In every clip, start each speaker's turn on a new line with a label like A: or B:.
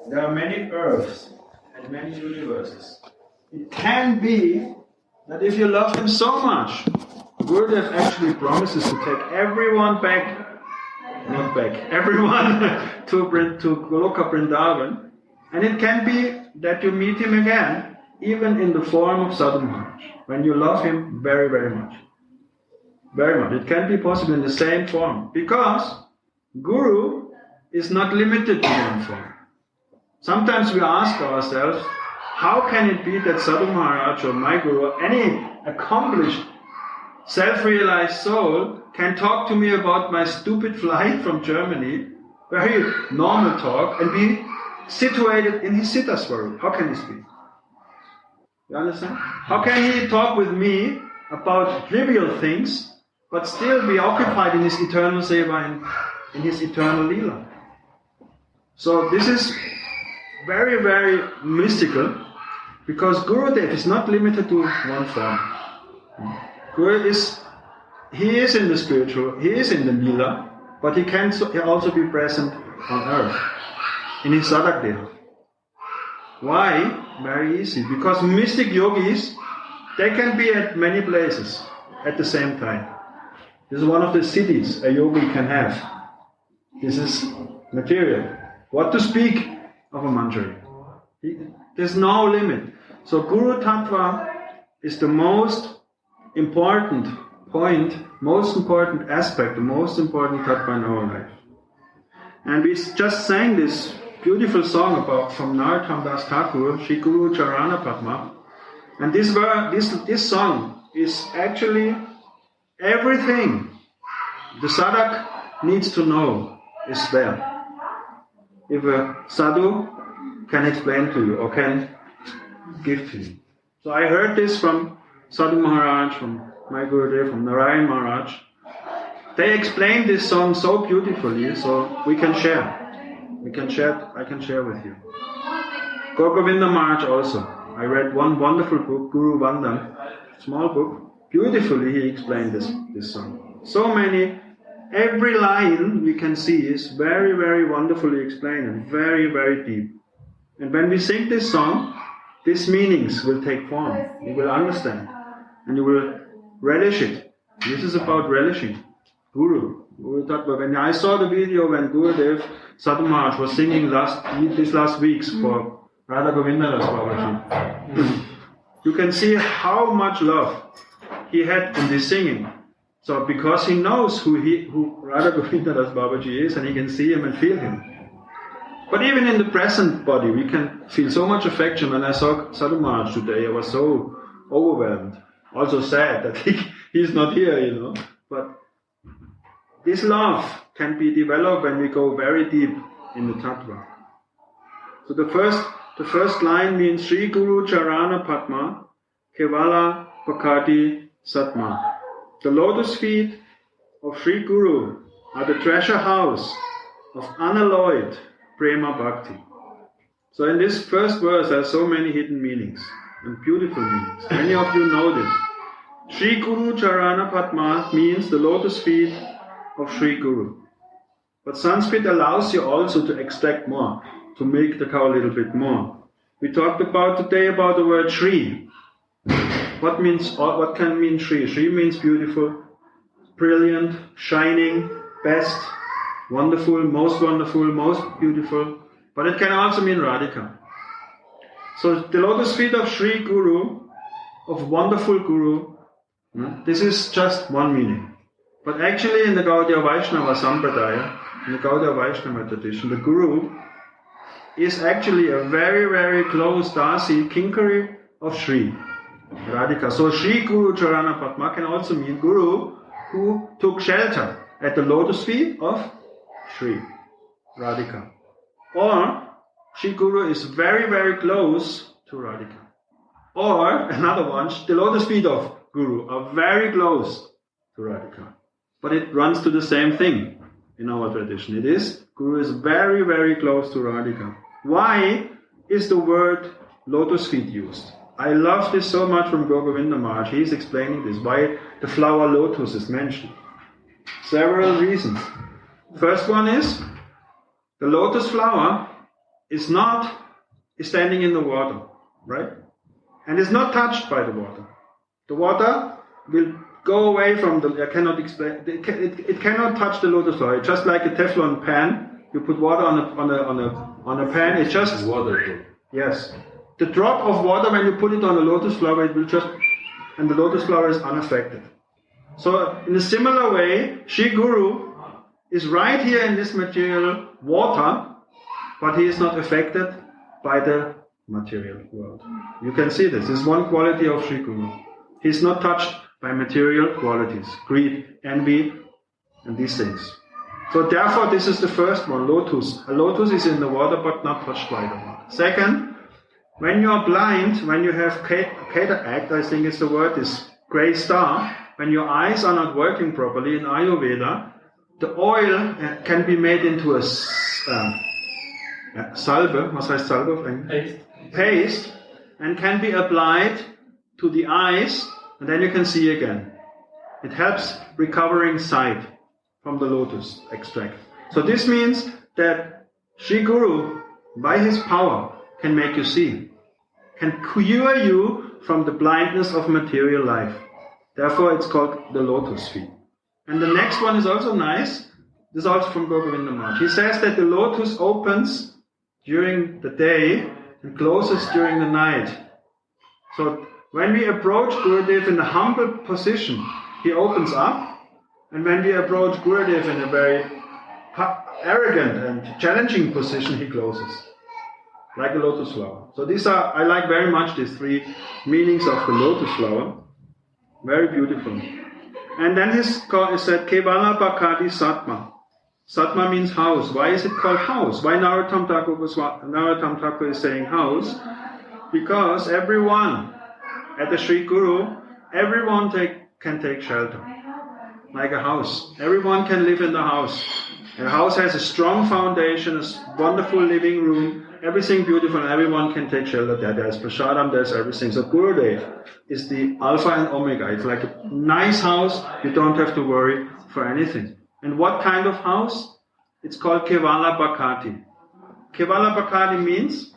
A: there are many earths and many universes. It can be that if you love him so much, Gurudev actually promises to take everyone everyone to Goloka Vrindavan, and it can be that you meet him again, even in the form of Sadhu Maharaj, when you love him very, very much. Very much. It can be possible in the same form, because Guru is not limited to one form. Sometimes we ask ourselves, how can it be that Sadhu Maharaj or my Guru, or any accomplished, self-realized soul, can talk to me about my stupid flight from Germany, very normal talk, and be situated in his Siddha Swarup? How can this be? You understand? How can he talk with me about trivial things, but still be occupied in his eternal seva, in his eternal lila? So this is very, very mystical, because Gurudev is not limited to one form. Guru is in the spiritual, he is in the lila, but he can also be present on earth, in his sadhak deha. Why? Very easy. Because mystic yogis, they can be at many places at the same time. This is one of the cities a yogi can have. This is material. What to speak of a manjari? There's no limit. So Guru Tattva is the most important point, most important aspect, the most important Tattva in our life. And we just sang this beautiful song from Narottam Das Thakur, Sri-Guru-Carana-Padma. And this song is actually everything the sadhak needs to know is there. If a sadhu can explain to you or can give to you. So I heard this from Sadhu Maharaj, from my Gurudev, from Narayan Maharaj. They explained this song so beautifully, so we can share. I can share with you. Govinda Maharaj also. I read one wonderful book, Guru Vandan, small book. Beautifully he explained this song. So many, every line we can see is very, very wonderfully explained and very, very deep. And when we sing this song, these meanings will take form. You will understand. And you will relish it. This is about relishing. Guru Tattva. When I saw the video when Gurudev Sadhu Maharaj was singing these last weeks for Radha Govinda Das Babaji, you can see how much love he had in this singing. So because he knows who Radha Govinda Das Babaji is, and he can see him and feel him. But even in the present body, we can feel so much affection. When I saw Sadhu Maharaj today, I was so overwhelmed. Also sad that he's not here, But this love can be developed when we go very deep in the Tattva. So the first line means Sri-Guru-Carana-Padma Kevala Pakati Satma. The lotus feet of Sri Guru are the treasure house of unalloyed Prema Bhakti. So in this first verse there are so many hidden meanings and beautiful meanings. Many of you know this. Sri-Guru-Carana-Padma means the lotus feet of Sri Guru. But Sanskrit allows you also to extract more, to make the cow a little bit more. We talked today about the word Sri. What can mean Sri? Sri means beautiful, brilliant, shining, best, wonderful, most beautiful. But it can also mean Radhika. So the lotus feet of Sri Guru, of wonderful Guru, this is just one meaning. But actually in the Gaudiya Vaishnava Sampradaya, in the Gaudiya Vaishnava tradition, the Guru is actually a very, very close Dasi, Kinkari of Sri Radhika. So Sri Guru Charana Padma can also mean Guru who took shelter at the lotus feet of Sri Radhika. Or Sri Guru is very, very close to Radhika. Or another one, the lotus feet of Guru are very close to Radhika. But it runs to the same thing in our tradition. It is, Guru is very, very close to Radhika. Why is the word lotus feet used? I love this so much from Govinda Maharaj. He is explaining this, why the flower lotus is mentioned. Several reasons. First one is, the lotus flower is standing in the water, right? And is not touched by the water. The water will go away from I cannot explain. It cannot touch the lotus flower. It's just like a Teflon pan. You put water on a pan. It's just
B: water.
A: Yes. The drop of water, when you put it on a lotus flower, it will just, and the lotus flower is unaffected. So in a similar way, Sri Guru is right here in this material water, but he is not affected by the material world. You can see this. This is one quality of Sri Guru. He is not touched by material qualities, greed, envy, and these things. So therefore, this is the first one, lotus. A lotus is in the water, but not touched by the water. Second, when you are blind, when you have cataract, I think it's the word, this grey star, when your eyes are not working properly in Ayurveda, the oil can be made into a salve, was heißt salve auf Englisch? Paste, and can be applied to the eyes, and then you can see again. It helps recovering sight from the lotus extract. So this means that Sri Guru, by his power, can make you see, can cure you from the blindness of material life. Therefore, it's called the lotus feet. And the next one is also nice. This is also from Govinda Maharaj. He says that the lotus opens during the day and closes during the night. So when we approach Gurudev in a humble position, he opens up. And when we approach Gurudev in a very arrogant and challenging position, he closes. Like a lotus flower. So I like very much these three meanings of the lotus flower. Very beautiful. And then he said, Kevala Bhakati Satma. Satma means house. Why is it called house? Why Narottam Thakur is saying house? Because everyone at the Sri Guru, everyone can take shelter. Like a house. Everyone can live in the house. A house has a strong foundation, a wonderful living room, everything beautiful, and everyone can take shelter there. There's prasadam, there's everything. So Gurudev is the alpha and omega. It's like a nice house. You don't have to worry for anything. And what kind of house? It's called Kevala Bhakati. Kevala Bhakati means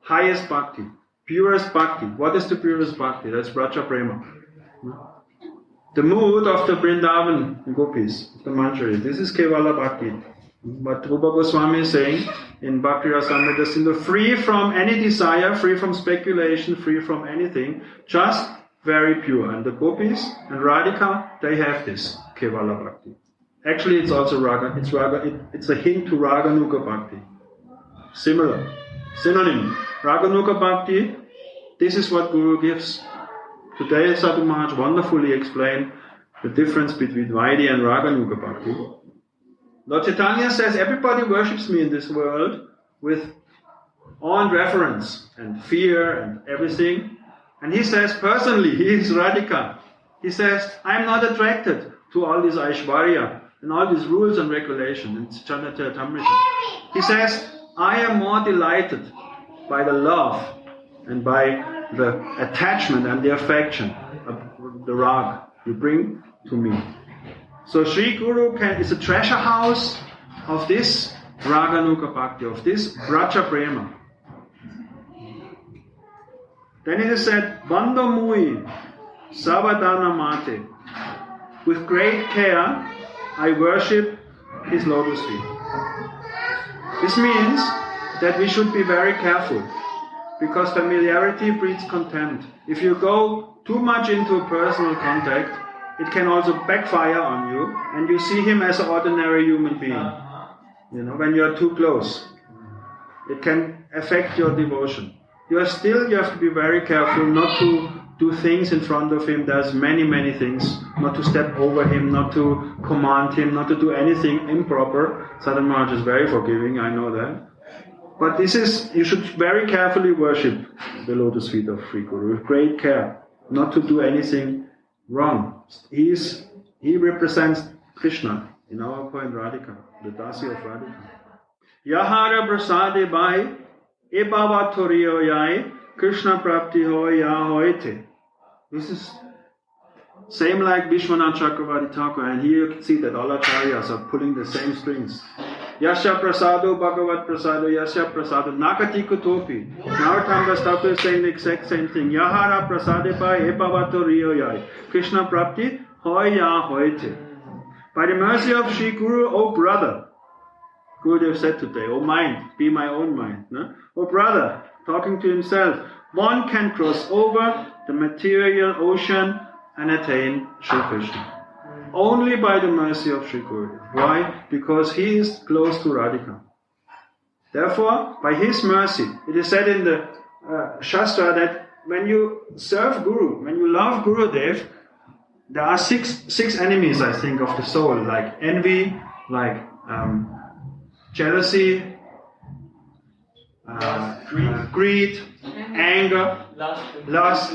A: highest bhakti, purest bhakti. What is the purest bhakti? That's Braja Prema. The mood of the Vrindavan gopis, the Manjari. This is Kevala Bhakti. But Rupa Goswami is saying in Bhakti Rasamrita Sindhu, free from any desire, free from speculation, free from anything, just very pure. And the gopis and Radhika, they have this Kevala Bhakti. Actually, it's also Raga. It's a hint to Raganuga Bhakti. Similar. Synonym. Raganuga Bhakti, this is what Guru gives. Today, Sadhu Maharaj wonderfully explained the difference between Vaidhi and Raganuga Bhakti. Lord Chaitanya says, everybody worships me in this world with awe and reverence and fear and everything. And he says, personally, he is Radhika. He says, I am not attracted to all this Aishwarya and all these rules and regulations in Charitamrita. He says, I am more delighted by the love and by the attachment and the affection of the rag you bring to me. So Sri Guru is a treasure house of this Raganuga Bhakti, of this Braja Prema. Then it is said, Bandha Mui Savadana Mate. With great care, I worship his lotus feet. This means that we should be very careful, because familiarity breeds contempt. If you go too much into personal contact, it can also backfire on you, and you see him as an ordinary human being. When you are too close, it can affect your devotion. You have to be very careful not to do things in front of him. There's many things. Not to step over him, not to command him, not to do anything improper. Sadhu Maharaj is very forgiving, I know that. But you should very carefully worship the lotus feet of Sri Guru with great care, not to do anything wrong. He represents Krishna, in our point Radhika, the Dasi of Radhika. Yahara prasade bai, ebava toriyo yai, Krishna prapti hoy ya hoite. This is same like Vishwanath Chakravarti Thakur, and here you can see that all acharyas are pulling the same strings. Yasya prasado bhagavat prasado yasya prasado nakati kutopi. Narottam Das Thakur is saying the exact same thing. Yahara prasade pa epavato riyoyai. Krishna prapti hoy ya hoite. By the mercy of Sri Guru, O brother, Gurudev said today, O mind, be my own mind. No? O brother, talking to himself, one can cross over the material ocean and attain Sri Krishna. Only by the mercy of Sri Gurudev. Why? Because he is close to Radhika. Therefore, by his mercy, it is said in the Shastra that when you serve Guru, when you love Gurudev, there are six enemies, I think, of the soul, like envy, like jealousy, greed, anger, lust.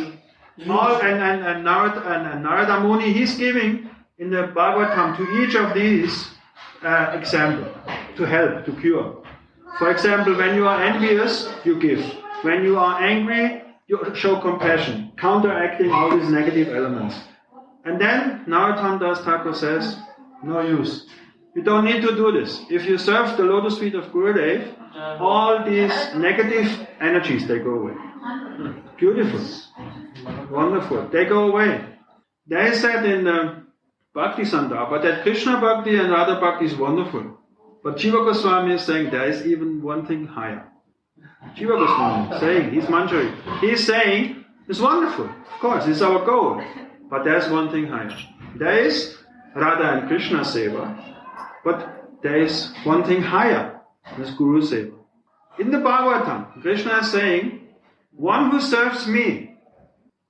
A: All and Narada Muni, he's giving in the Bhagavatam to each of these example to help, to cure. For example, when you are envious, you give. When you are angry, you show compassion, counteracting all these negative elements. And then Narottam Das Thakur says, no use. You don't need to do this. If you serve the lotus feet of Gurudev, all these negative energies, they go away. Beautiful. Wonderful. They go away. There is said in the Bhakti Sandarbha that Krishna Bhakti and Radha Bhakti is wonderful. But Jiva Goswami is saying there is even one thing higher. Jiva Goswami is saying, he's Manjari. He's saying, it's wonderful. Of course, it's our goal. But there's one thing higher. There is Radha and Krishna Seva. But there is one thing higher. There's Guru Seva. In the Bhagavatam, Krishna is saying, one who serves me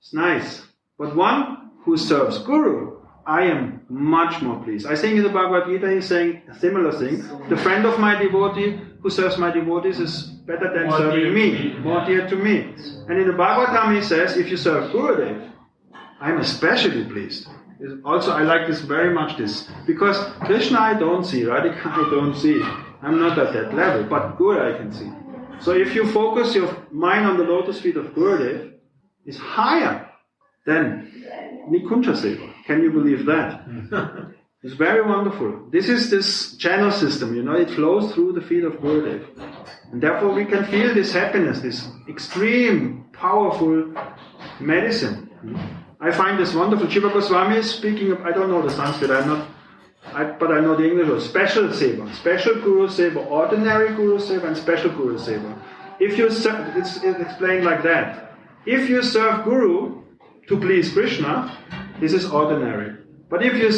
A: is nice. But one who serves Guru, I am much more pleased. I think in the Bhagavad Gita he's saying a similar thing. The friend of my devotee who serves my devotees is better than serving me, more dear to me. And in the Bhagavatam he says, if you serve Gurudev, I am especially pleased. Also, I like this very much, because Krishna I don't see, Radhika I don't see. I'm not at that level, but Guru I can see. So if you focus your mind on the lotus feet of Gurudev, it's higher than Nikunja Seva. Can you believe that? It's very wonderful. This is this channel system, it flows through the feet of Gurudev. And therefore we can feel this happiness, this extreme, powerful medicine. I find this wonderful. Jiva Goswami is speaking of, I don't know the Sanskrit, but I know the English word, special Seva. Special Guru Seva, ordinary Guru Seva and special Guru Seva. If you serve, it's explained like that. If you serve Guru to please Krishna, this is ordinary. But if you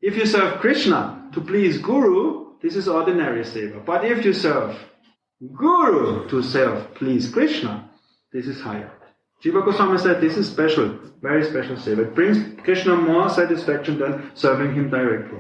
A: if you serve Krishna to please Guru, this is ordinary Seva. But if you serve Guru to please Krishna, this is higher. Jiva Goswami said this is special, very special seva. It brings Krishna more satisfaction than serving him directly.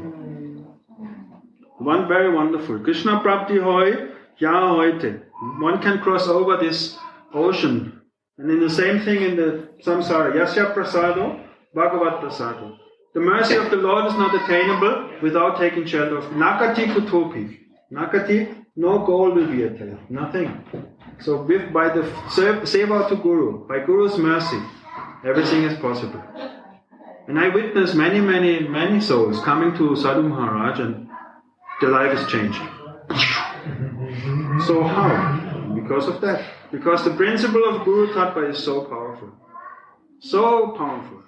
A: One very wonderful. Krishna prapti hoy ya hoite. One can cross over this ocean. And in the same thing in the samsara, yasya prasado, bhagavat prasado. The mercy of the Lord is not attainable without taking shelter of nakati kutopi. Nakati, no goal will be attained. Nothing. So by the seva to Guru, by Guru's mercy, everything is possible. And I witnessed many souls coming to Sadhu Maharaj and their life is changed. So how? Because of that. Because the principle of Guru Tattva is so powerful. So powerful.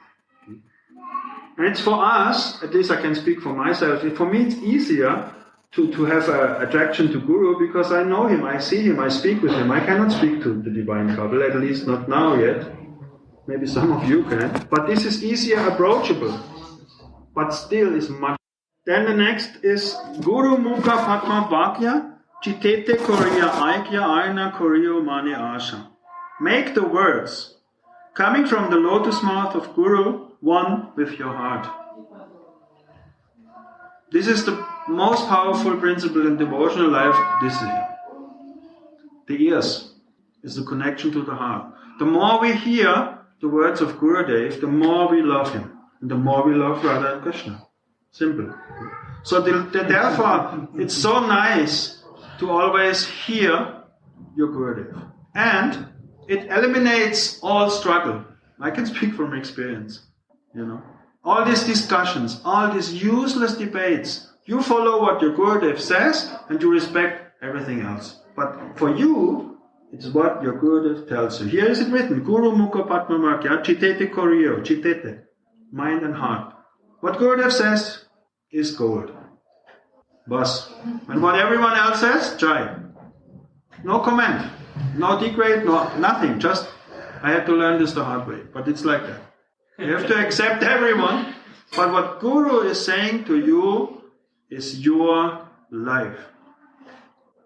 A: And it's for us, at least I can speak for myself, for me it's easier to have an attraction to Guru because I know him, I see him, I speak with him. I cannot speak to the divine couple, at least not now yet. Maybe some of you can. But this is easier approachable. But still is much. Then the next is Guru Mukha Padma Vakya Chitete Koriya Aikya Aina Koriyo Mane Asha. Make the words coming from the lotus mouth of Guru one with your heart. This is the most powerful principle in devotional life this year. The ears is the connection to the heart. The more we hear the words of Gurudev, the more we love him. And the more we love Radha and Krishna. Simple. So therefore, it's so nice to always hear your Gurudev. And it eliminates all struggle. I can speak from experience. All these discussions, all these useless debates, You follow what your Gurudev says and you respect everything else. But for you, it's what your Gurudev tells you. Here is it written, Guru Mukha Padma Makya Chitete Koryo, Chitete, mind and heart. What Gurudev says is gold. Bas. And what everyone else says, Jai. No comment, no degrade, no nothing. Just, I had to learn this the hard way. But it's like that. You have to accept everyone. But what Guru is saying to you is your life.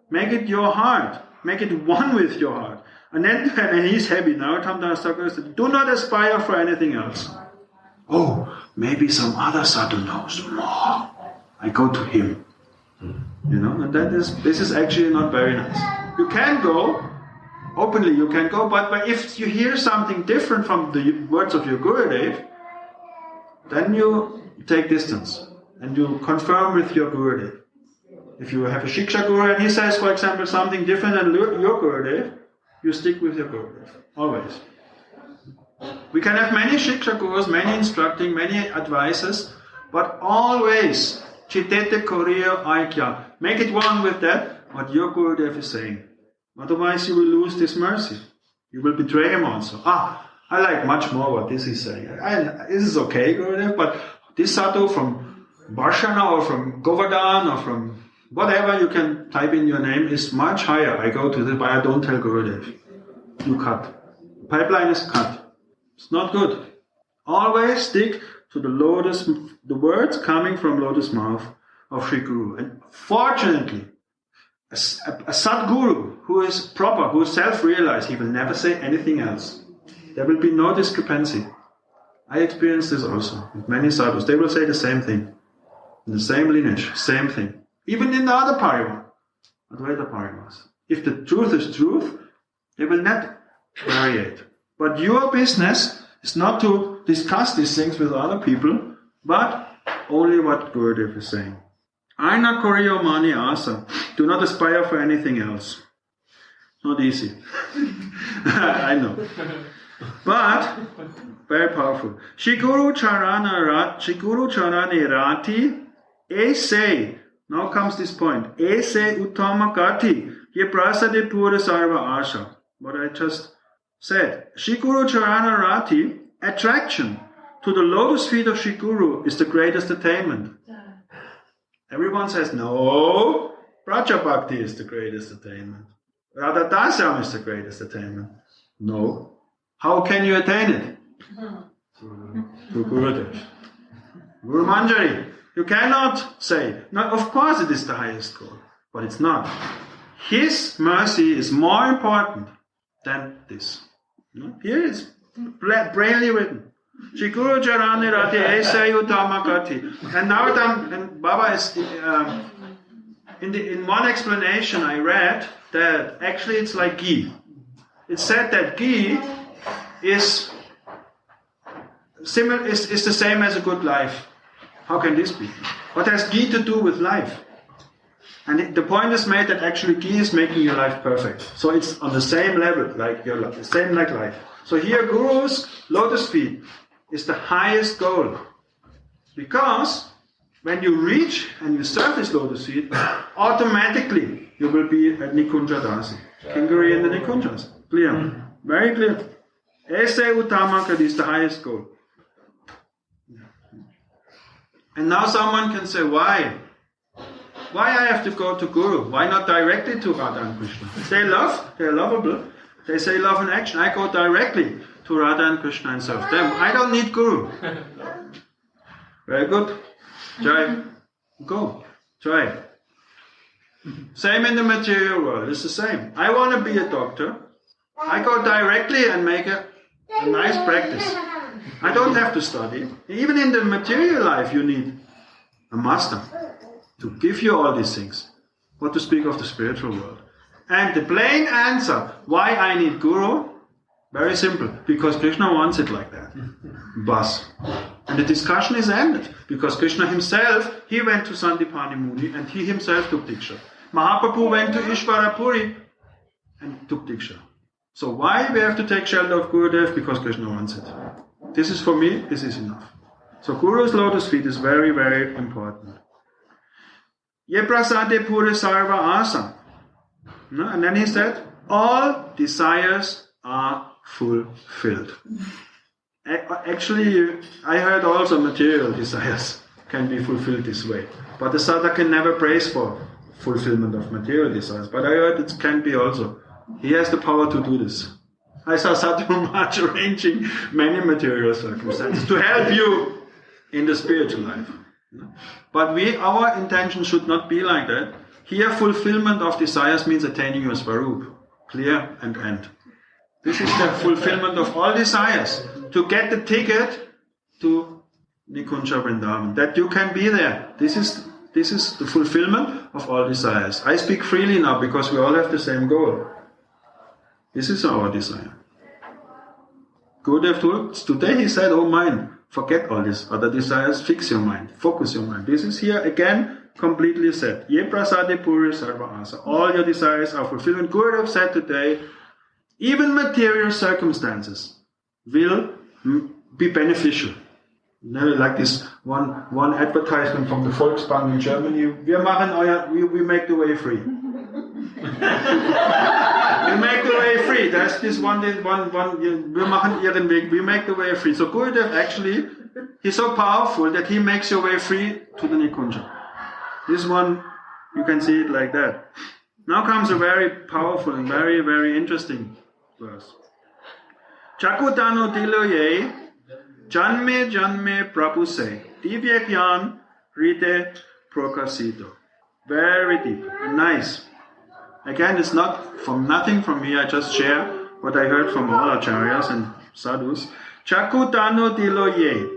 A: Make it your heart. Make it one with your heart. And then when he's happy now, Tamdana Thakur said, do not aspire for anything else. Oh, maybe some other sadhu knows more. I go to him. And this is actually not very nice. You can go, openly you can go, but if you hear something different from the words of your Gurudev, then you take distance and you confirm with your Gurudev. If you have a Shiksha Guru and he says, for example, something different than your Gurudev, you stick with your Gurudev. Always. We can have many Shiksha Gurus, many instructing, many advices, but always Chitete Koriya Aikya. Make it one with that, what your Gurudev is saying. Otherwise you will lose this mercy. You will betray him also. I like much more what this is saying. This is okay, Gurudev, but this sadhu from Barshana or from Govardhan or from whatever you can type in your name is much higher. I go to this, but I don't tell Gurudev. You cut. The pipeline is cut. It's not good. Always stick to the words coming from lotus mouth of Sri Guru. And fortunately, a Sadguru who is proper, who is self-realized, he will never say anything else. There will be no discrepancy. I experienced this also with many sadhus. They will say the same thing. In the same lineage, same thing. Even in the other parivar, Advaita parivars. If the truth is truth, they will not variate. But your business is not to discuss these things with other people, but only what Gurudev is saying. Aina Koriyo Mani Asa. Do not aspire for anything else. Not easy. I know. But very powerful. Sri-guru-carana-padma Rati Ese. Now comes this point. Ese Uttama Gati. Ye prasade pura sarva asha. What I just said. Sri-guru-carana-rati, attraction to the lotus feet of Sri Guru is the greatest attainment. Everyone says, no, Praja Bhakti is the greatest attainment. Radha Dasam is the greatest attainment. No. How can you attain it? Through Gurudev. Guru Manjari. You cannot say, no, of course it is the highest goal, but it's not. His mercy is more important than this. Here it's plainly written. Sri-guru-carana-padma Ese Uttama Gati. And now and Baba is in one explanation I read that actually it's like ghee. It said that ghee is the same as a good life. How can this be? What has ghee to do with life? And the point is made that actually ghee is making your life perfect. So it's on the same level like your life, the same like life. So here Guru's lotus feet is the highest goal. Because when you reach and you serve his lotus feet, automatically you will be at Nikunja Dasi. Kingari in the Nikunjas. Clear? Very clear. Ese Uttama Gati is the highest goal. And now someone can say, why? Why I have to go to Guru? Why not directly to Radha and Krishna? They are lovable. They say love and action. I go directly to Radha and Krishna and serve them. I don't need Guru. Very good. Try. Go. Try. Same in the material world. It's the same. I want to be a doctor. I go directly and make a nice practice. I don't have to study. Even in the material life you need a master to give you all these things. What to speak of the spiritual world. And the plain answer, why I need Guru? Very simple. Because Krishna wants it like that. Bas. And the discussion is ended. Because Krishna himself, he went to Sandipani Muni and he himself took Diksha. Mahaprabhu went to Ishvarapuri and took Diksha. So why we have to take shelter of Gurudev? Because Krishna wants it. This is for me, this is enough. So Guru's lotus feet is very, very important. Ye prasade pure sarva asa. No? And then he said, all desires are fulfilled. Actually, I heard also material desires can be fulfilled this way. But the sadhaka can never praise for fulfillment of material desires. But I heard it can be also. He has the power to do this. I saw Sadhu Maharaj arranging many material circumstances to help you in the spiritual life. But our intention should not be like that. Here, fulfillment of desires means attaining your Svarup. Clear and end. This is the fulfillment of all desires. To get the ticket to Nikunja Vrindavan. That you can be there. This is the fulfillment of all desires. I speak freely now because we all have the same goal. This is our desire. Gurudev told today he said, oh mind, forget all these other desires, fix your mind, focus your mind. This is here again completely said. Ye prasade puri sarva asa. All your desires are fulfilled. And Gurudev said today, even material circumstances will be beneficial. Like this one advertisement from the Volksbank in Germany. We make the way free. We make the way free. There's this one. Wir machen Ihren Weg. We make the way free. So Gurudev actually, he's so powerful that he makes your way free to the Nikunja. This one, you can see it like that. Now comes a very powerful and very, very interesting verse. Chakutano diloye janme janme prabhuse divya gyan rite prokasito. Very deep and nice. Again, it's not from nothing from me. I just share what I heard from all acharyas and sadhus. Chakutano diloye.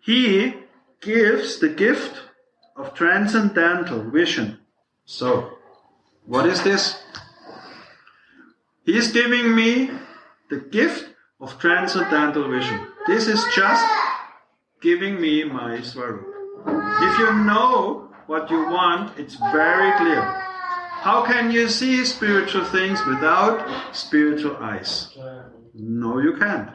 A: He gives the gift of transcendental vision. So, what is this? He is giving me the gift of transcendental vision. This is just giving me my Svarup. If you know what you want, it's very clear. How can you see spiritual things without spiritual eyes? No, you can't.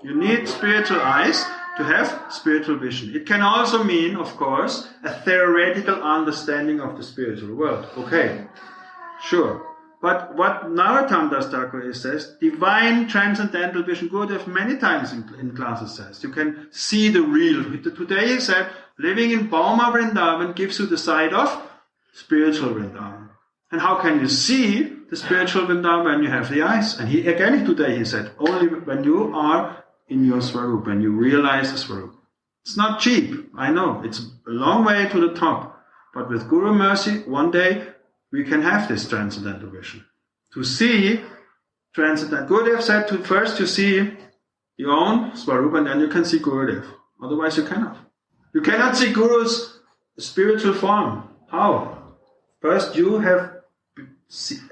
A: You need spiritual eyes to have spiritual vision. It can also mean, of course, a theoretical understanding of the spiritual world. Okay, sure. But what Narottam Das Thakur says, divine transcendental vision, Gurudev many times in classes says, you can see the real. Today he said, living in Bauma Vrindavan gives you the sight of spiritual Vrindavan. And how can you see the spiritual Vrindavan when you have the eyes? And today he said, only when you are in your Svarup, when you realize the Svarup. It's not cheap, I know, it's a long way to the top. But with Guru mercy, one day, we can have this transcendental vision. To see transcendental. Gurudev said first you see your own Svarup and then you can see Gurudev. Otherwise you cannot. You cannot see Guru's spiritual form. How? First you have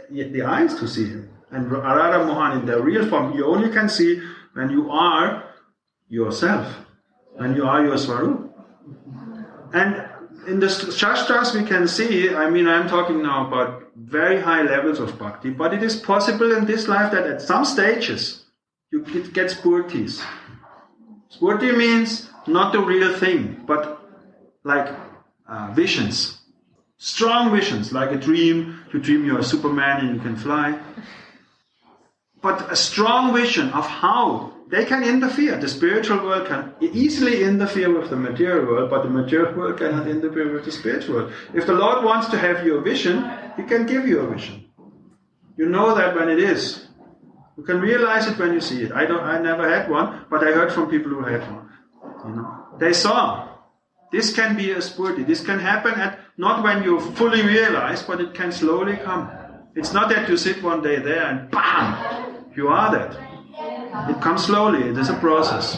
A: the eyes to see him. And Radha Mohan in their real form, you only can see when you are yourself. When you are your Svarup. And in the Shastras we can see, I'm talking now about very high levels of bhakti, but it is possible in this life that at some stages you get spurtis. Spurti means not the real thing, but like visions. Strong visions, like a dream. You dream you're a Superman and you can fly. But a strong vision of how they can interfere. The spiritual world can easily interfere with the material world, but the material world cannot interfere with the spiritual world. If the Lord wants to have you a vision, He can give you a vision. You know that when it is. You can realize it when you see it. I never had one, but I heard from people who had one. They saw. This can be a spurti. This can happen not when you fully realize, but it can slowly come. It's not that you sit one day there and bam, you are that. It comes slowly. It is a process.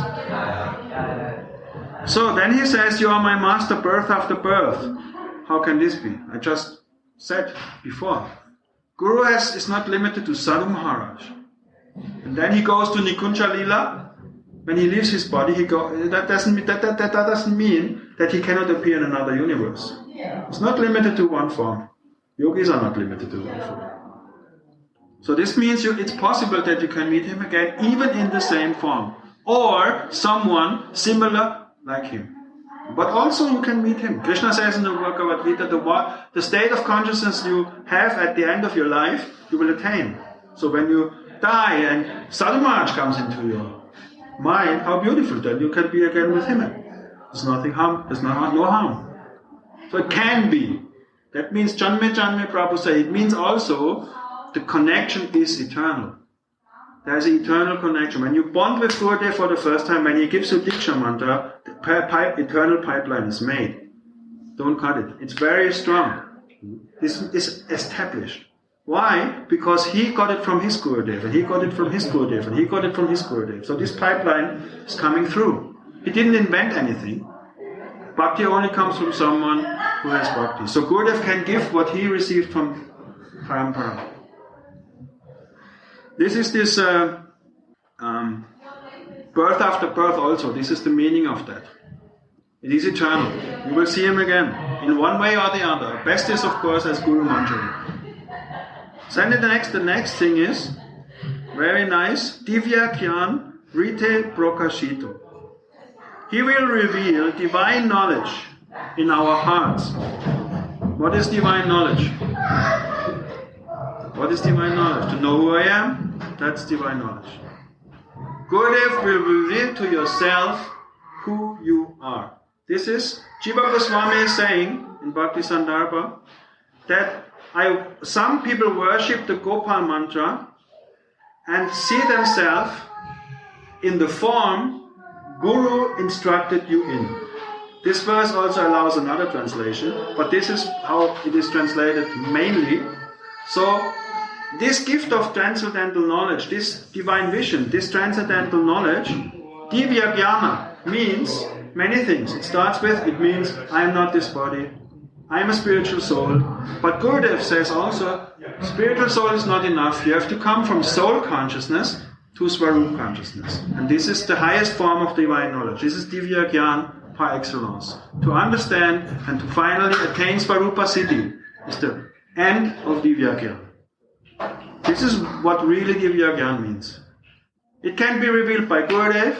A: So then he says, you are my master birth after birth. How can this be? I just said before. Guru is not limited to Sadhu Maharaj. And then he goes to Nikunja Lila. When he leaves his body, that doesn't mean that he cannot appear in another universe. It's not limited to one form. Yogis are not limited to one form. So this means it's possible that you can meet him again, even in the same form. Or someone similar like him. But also you can meet him. Krishna says in the Bhagavad Gita, the state of consciousness you have at the end of your life, you will attain. So when you die and Sadhumaraj comes into your mind, how beautiful, then you can be again with him. There's no harm. So it can be. That means Janme Janme Prabhu said, it means also the connection is eternal. There is an eternal connection. When you bond with Gurudev for the first time, when he gives you Diksha mantra, the eternal pipeline is made. Don't cut it. It's very strong. This is established. Why? Because he got it from his Gurudev, and he got it from his Gurudev, and he got it from his Gurudev. So this pipeline is coming through. He didn't invent anything. Bhakti only comes from someone who has bhakti. So Gurudev can give what he received from Parampara. This is this birth after birth also. This is the meaning of that. It is eternal. You will see him again, in one way or the other. Best is, of course, as Guru Manjari. Then the next thing is, very nice, Divya Gyan Rite Prokashito. He will reveal divine knowledge in our hearts. What is divine knowledge? What is divine knowledge? To know who I am? That's divine knowledge. Gurudev will reveal to yourself who you are. This is Jiva Goswami saying in Bhakti Sandarbha that some people worship the Gopal mantra and see themselves in the form Guru instructed you in. This verse also allows another translation, but this is how it is translated mainly. So, this gift of transcendental knowledge, this divine vision, this transcendental knowledge, Divya Jnana, means many things. It means I am not this body, I am a spiritual soul. But Gurudev says also, spiritual soul is not enough. You have to come from soul consciousness to Svarup consciousness. And this is the highest form of divine knowledge. This is Divya Gyan par excellence. To understand and to finally attain Svarupa Siddhi is the end of Divya Gyan. This is what really Divya Gyan means. It can be revealed by Gurudev.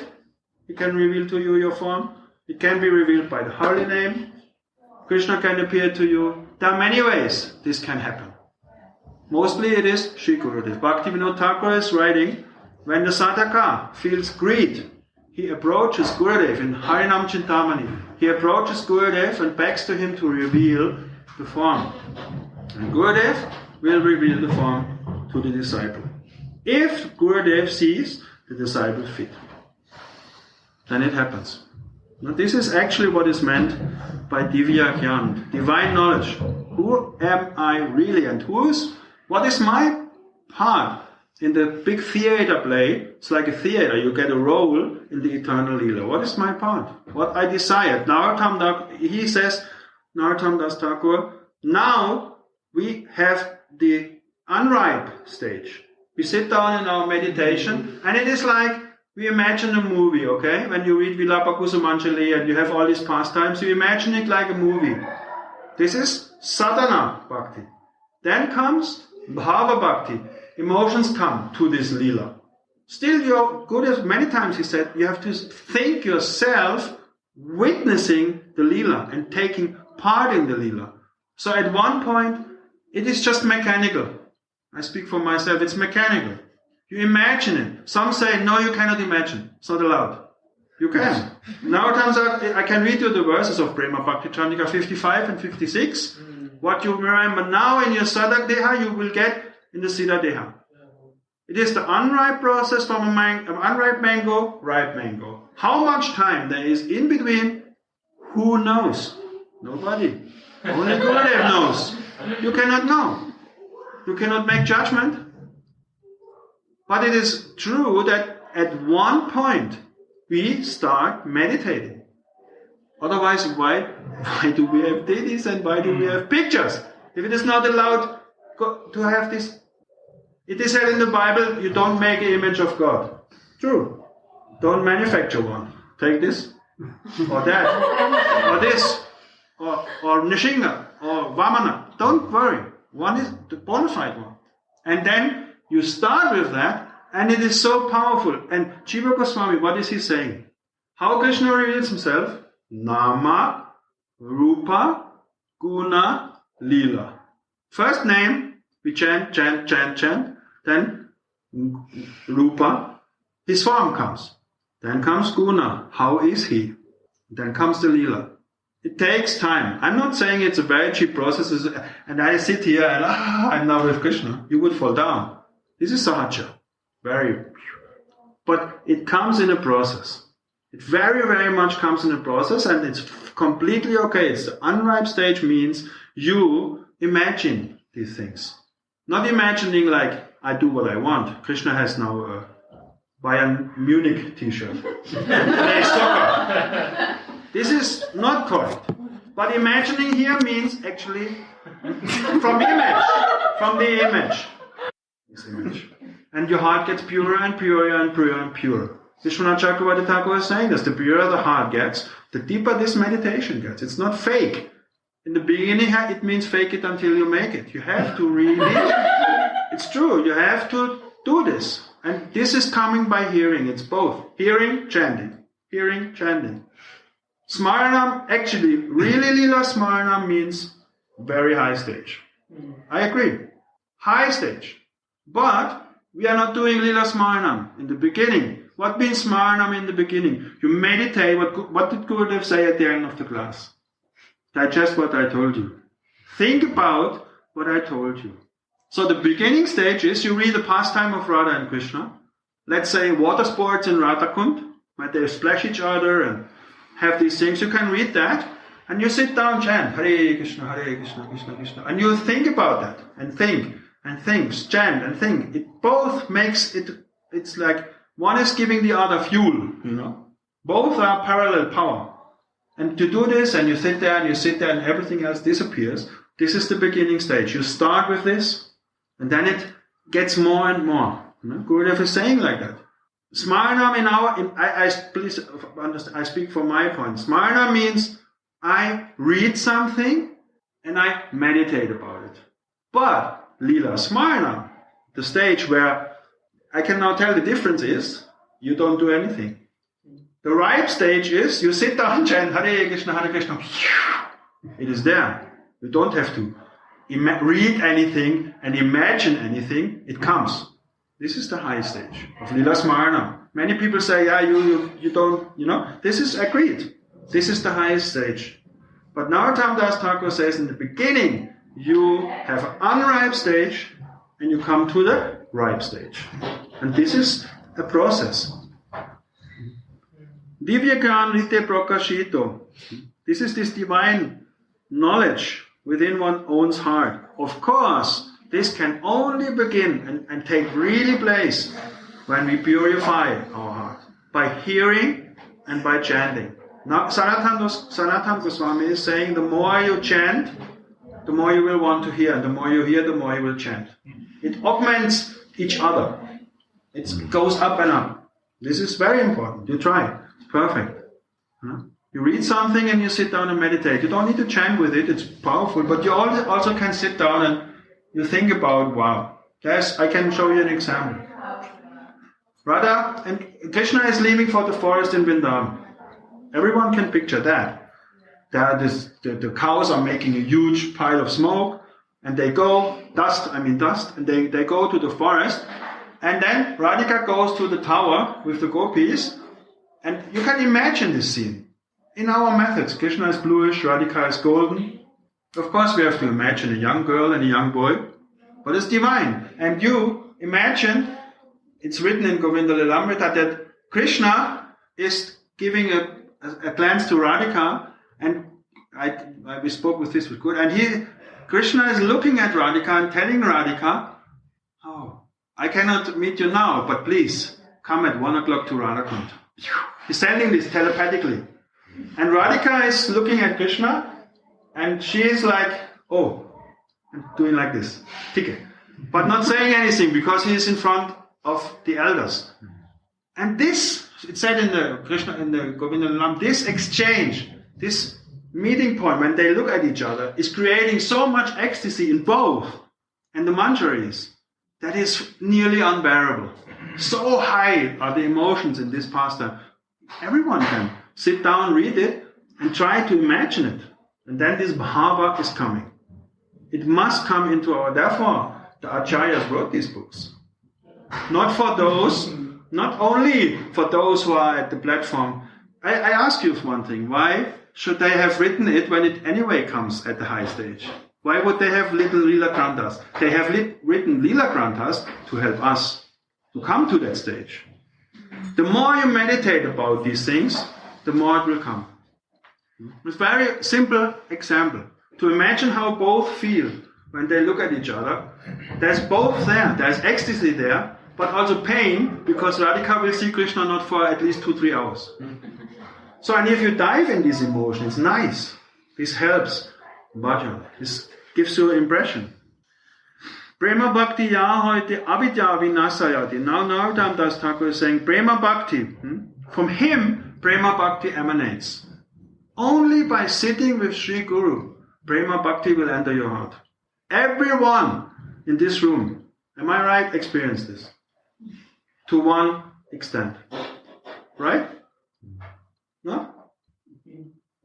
A: He can reveal to you your form. It can be revealed by the holy name. Krishna can appear to you. There are many ways this can happen. Mostly it is Sri Gurudev. Bhaktivinoda Thakur is writing, when the sadhaka feels greed, he approaches Gurudev in Harinam Chintamani. He approaches Gurudev and begs to him to reveal the form. And Gurudev will reveal the form to the disciple. If Gurudev sees the disciple fit, then it happens. Now this is actually what is meant by Divya Gyan, divine knowledge. Who am I really, and what is my part in the big theater play? It's like a theater, you get a role in the eternal Leela. What is my part? What I desire. Narottam Das Thakur, now we have the unripe stage. We sit down in our meditation, and it is like we imagine a movie, okay? When you read Vilapa Kusumanjali and you have all these pastimes, you imagine it like a movie. This is sadhana bhakti. Then comes bhava bhakti. Emotions come to this lila. Still, you're good as many times he said, you have to think yourself witnessing the lila and taking part in the lila. So at one point, it is just mechanical. I speak for myself, it's mechanical. You imagine it. Some say, no, you cannot imagine. It's not allowed. You can. Now it turns out, I can read you the verses of Prema Bhakti Chandika 55 and 56. What you remember now in your Sadak Deha, you will get in the Siddha Deha. It is the unripe process from an unripe mango, ripe mango. How much time there is in between, who knows? Nobody. Only Gurudev knows. You cannot know. You cannot make judgment. But it is true that at one point we start meditating. Otherwise, why do we have deities and why do we have pictures? If it is not allowed to have this, it is said in the Bible, you don't make an image of God. True. Don't manufacture one. Take this, or that, or this, or Nishinga, or Vamana. Don't worry. One is the bona fide one. And then you start with that, and it is so powerful. And Jiva Goswami, what is he saying? How Krishna reveals himself? Nama, Rupa, Guna, Lila. First name, we chant. Then Rupa, his form comes. Then comes Guna, how is he? Then comes the Lila. It takes time. I'm not saying it's a very cheap process, and I sit here and I'm now with Krishna. You would fall down. This is sahaja. But it comes in a process. It very, very much comes in a process, and it's completely okay. It's the unripe stage, means you imagine these things. Not imagining like, I do what I want. Krishna has now a Bayern Munich t-shirt. Play soccer. This is not correct. But imagining here means actually from the image. This image. And your heart gets purer and purer and purer and purer. Vishwanath Chakravarti Thakur is saying this. The purer the heart gets, the deeper this meditation gets. It's not fake. In the beginning, it means fake it until you make it. You have to really, it's true, you have to do this. And this is coming by hearing. It's both. Hearing, chanting. Hearing, chanting. Smaranam, actually, really Lila Smaranam means very high stage. I agree. High stage. But we are not doing Lila Smaranam in the beginning. What means Smaranam in the beginning? You meditate. What did Gurudev say at the end of the class? Digest what I told you. Think about what I told you. So the beginning stage is you read the pastime of Radha and Krishna. Let's say water sports in Radhakund, where they splash each other and have these things. You can read that and you sit down, chant Hare Krishna, Krishna Krishna. And you think about that and think, chant and think. It both makes it, it's like one is giving the other fuel, Both are parallel power. And to do this, and you sit there and everything else disappears. This is the beginning stage. You start with this, and then it gets more and more. Gurudev is saying like that. Smaranam please understand, I speak from my point. Smaranam means I read something and I meditate about it. But Lila Smaranam, the stage where I can now tell the difference is, you don't do anything. The ripe stage is, you sit down and chant Hare Krishna. It is there. You don't have to read anything and imagine anything. It comes. This is the high stage of Lila Smaranam. Many people say, you don't, this is agreed. This is the highest stage. But Narottam Das Thakur says in the beginning, you have an unripe stage and you come to the ripe stage. And this is a process. Divya Gyan Rite Prakashito. This is this divine knowledge within one's own heart. Of course, this can only begin and take really place when we purify our heart. By hearing and by chanting. Now, Sanatana Goswami is saying the more you chant, the more you will want to hear. And the more you hear, the more you will chant. It augments each other. It goes up and up. This is very important. You try. Perfect. You read something and you sit down and meditate. You don't need to chant with it. It's powerful. But you also can sit down and you think about, wow. Yes, I can show you an example. Radha and Krishna is leaving for the forest in Vrindavan. Everyone can picture that. The cows are making a huge pile of smoke and they go, dust, and they go to the forest. And then Radhika goes to the tower with the gopis. And you can imagine this scene. In our methods, Krishna is bluish, Radhika is golden. Of course, we have to imagine a young girl and a young boy, but it's divine. And you imagine, it's written in Govinda Lilamrita that Krishna is giving a glance to Radhika, and we spoke with this with good. And Krishna is looking at Radhika and telling Radhika, "Oh, I cannot meet you now, but please come at 1 o'clock to Radhakund." He's sending this telepathically. And Radhika is looking at Krishna and she is like, oh, I'm doing like this, ticket. But not saying anything because he is in front of the elders. And this, it said in the Govinda Lam, this exchange, this meeting point when they look at each other is creating so much ecstasy in both. And the manjaris, that is nearly unbearable. So high are the emotions in this pastime. Everyone can sit down, read it, and try to imagine it. And then this bhava is coming. It must come into our... Therefore, the acharyas wrote these books. Not only for those who are at the platform. I ask you one thing. Why should they have written it when it anyway comes at the high stage? Why would they have little Lila Granthas? They have written Lila Granthas to help us to come to that stage. The more you meditate about these things, the more it will come. It's a very simple example. To imagine how both feel when they look at each other. There's both there. There's ecstasy there, but also pain, because Radhika will see Krishna not for at least 2-3 hours. So, and if you dive in these emotions, nice. This helps bhajan. This gives you an impression. Prema Bhakti ya hoite avidya vinasayati. Now Narottam Das Thakur is saying Prema Bhakti. From him, Prema Bhakti emanates. Only by sitting with Sri Guru, Prema Bhakti will enter your heart. Everyone in this room, am I right, experienced this? To one extent. Right? No?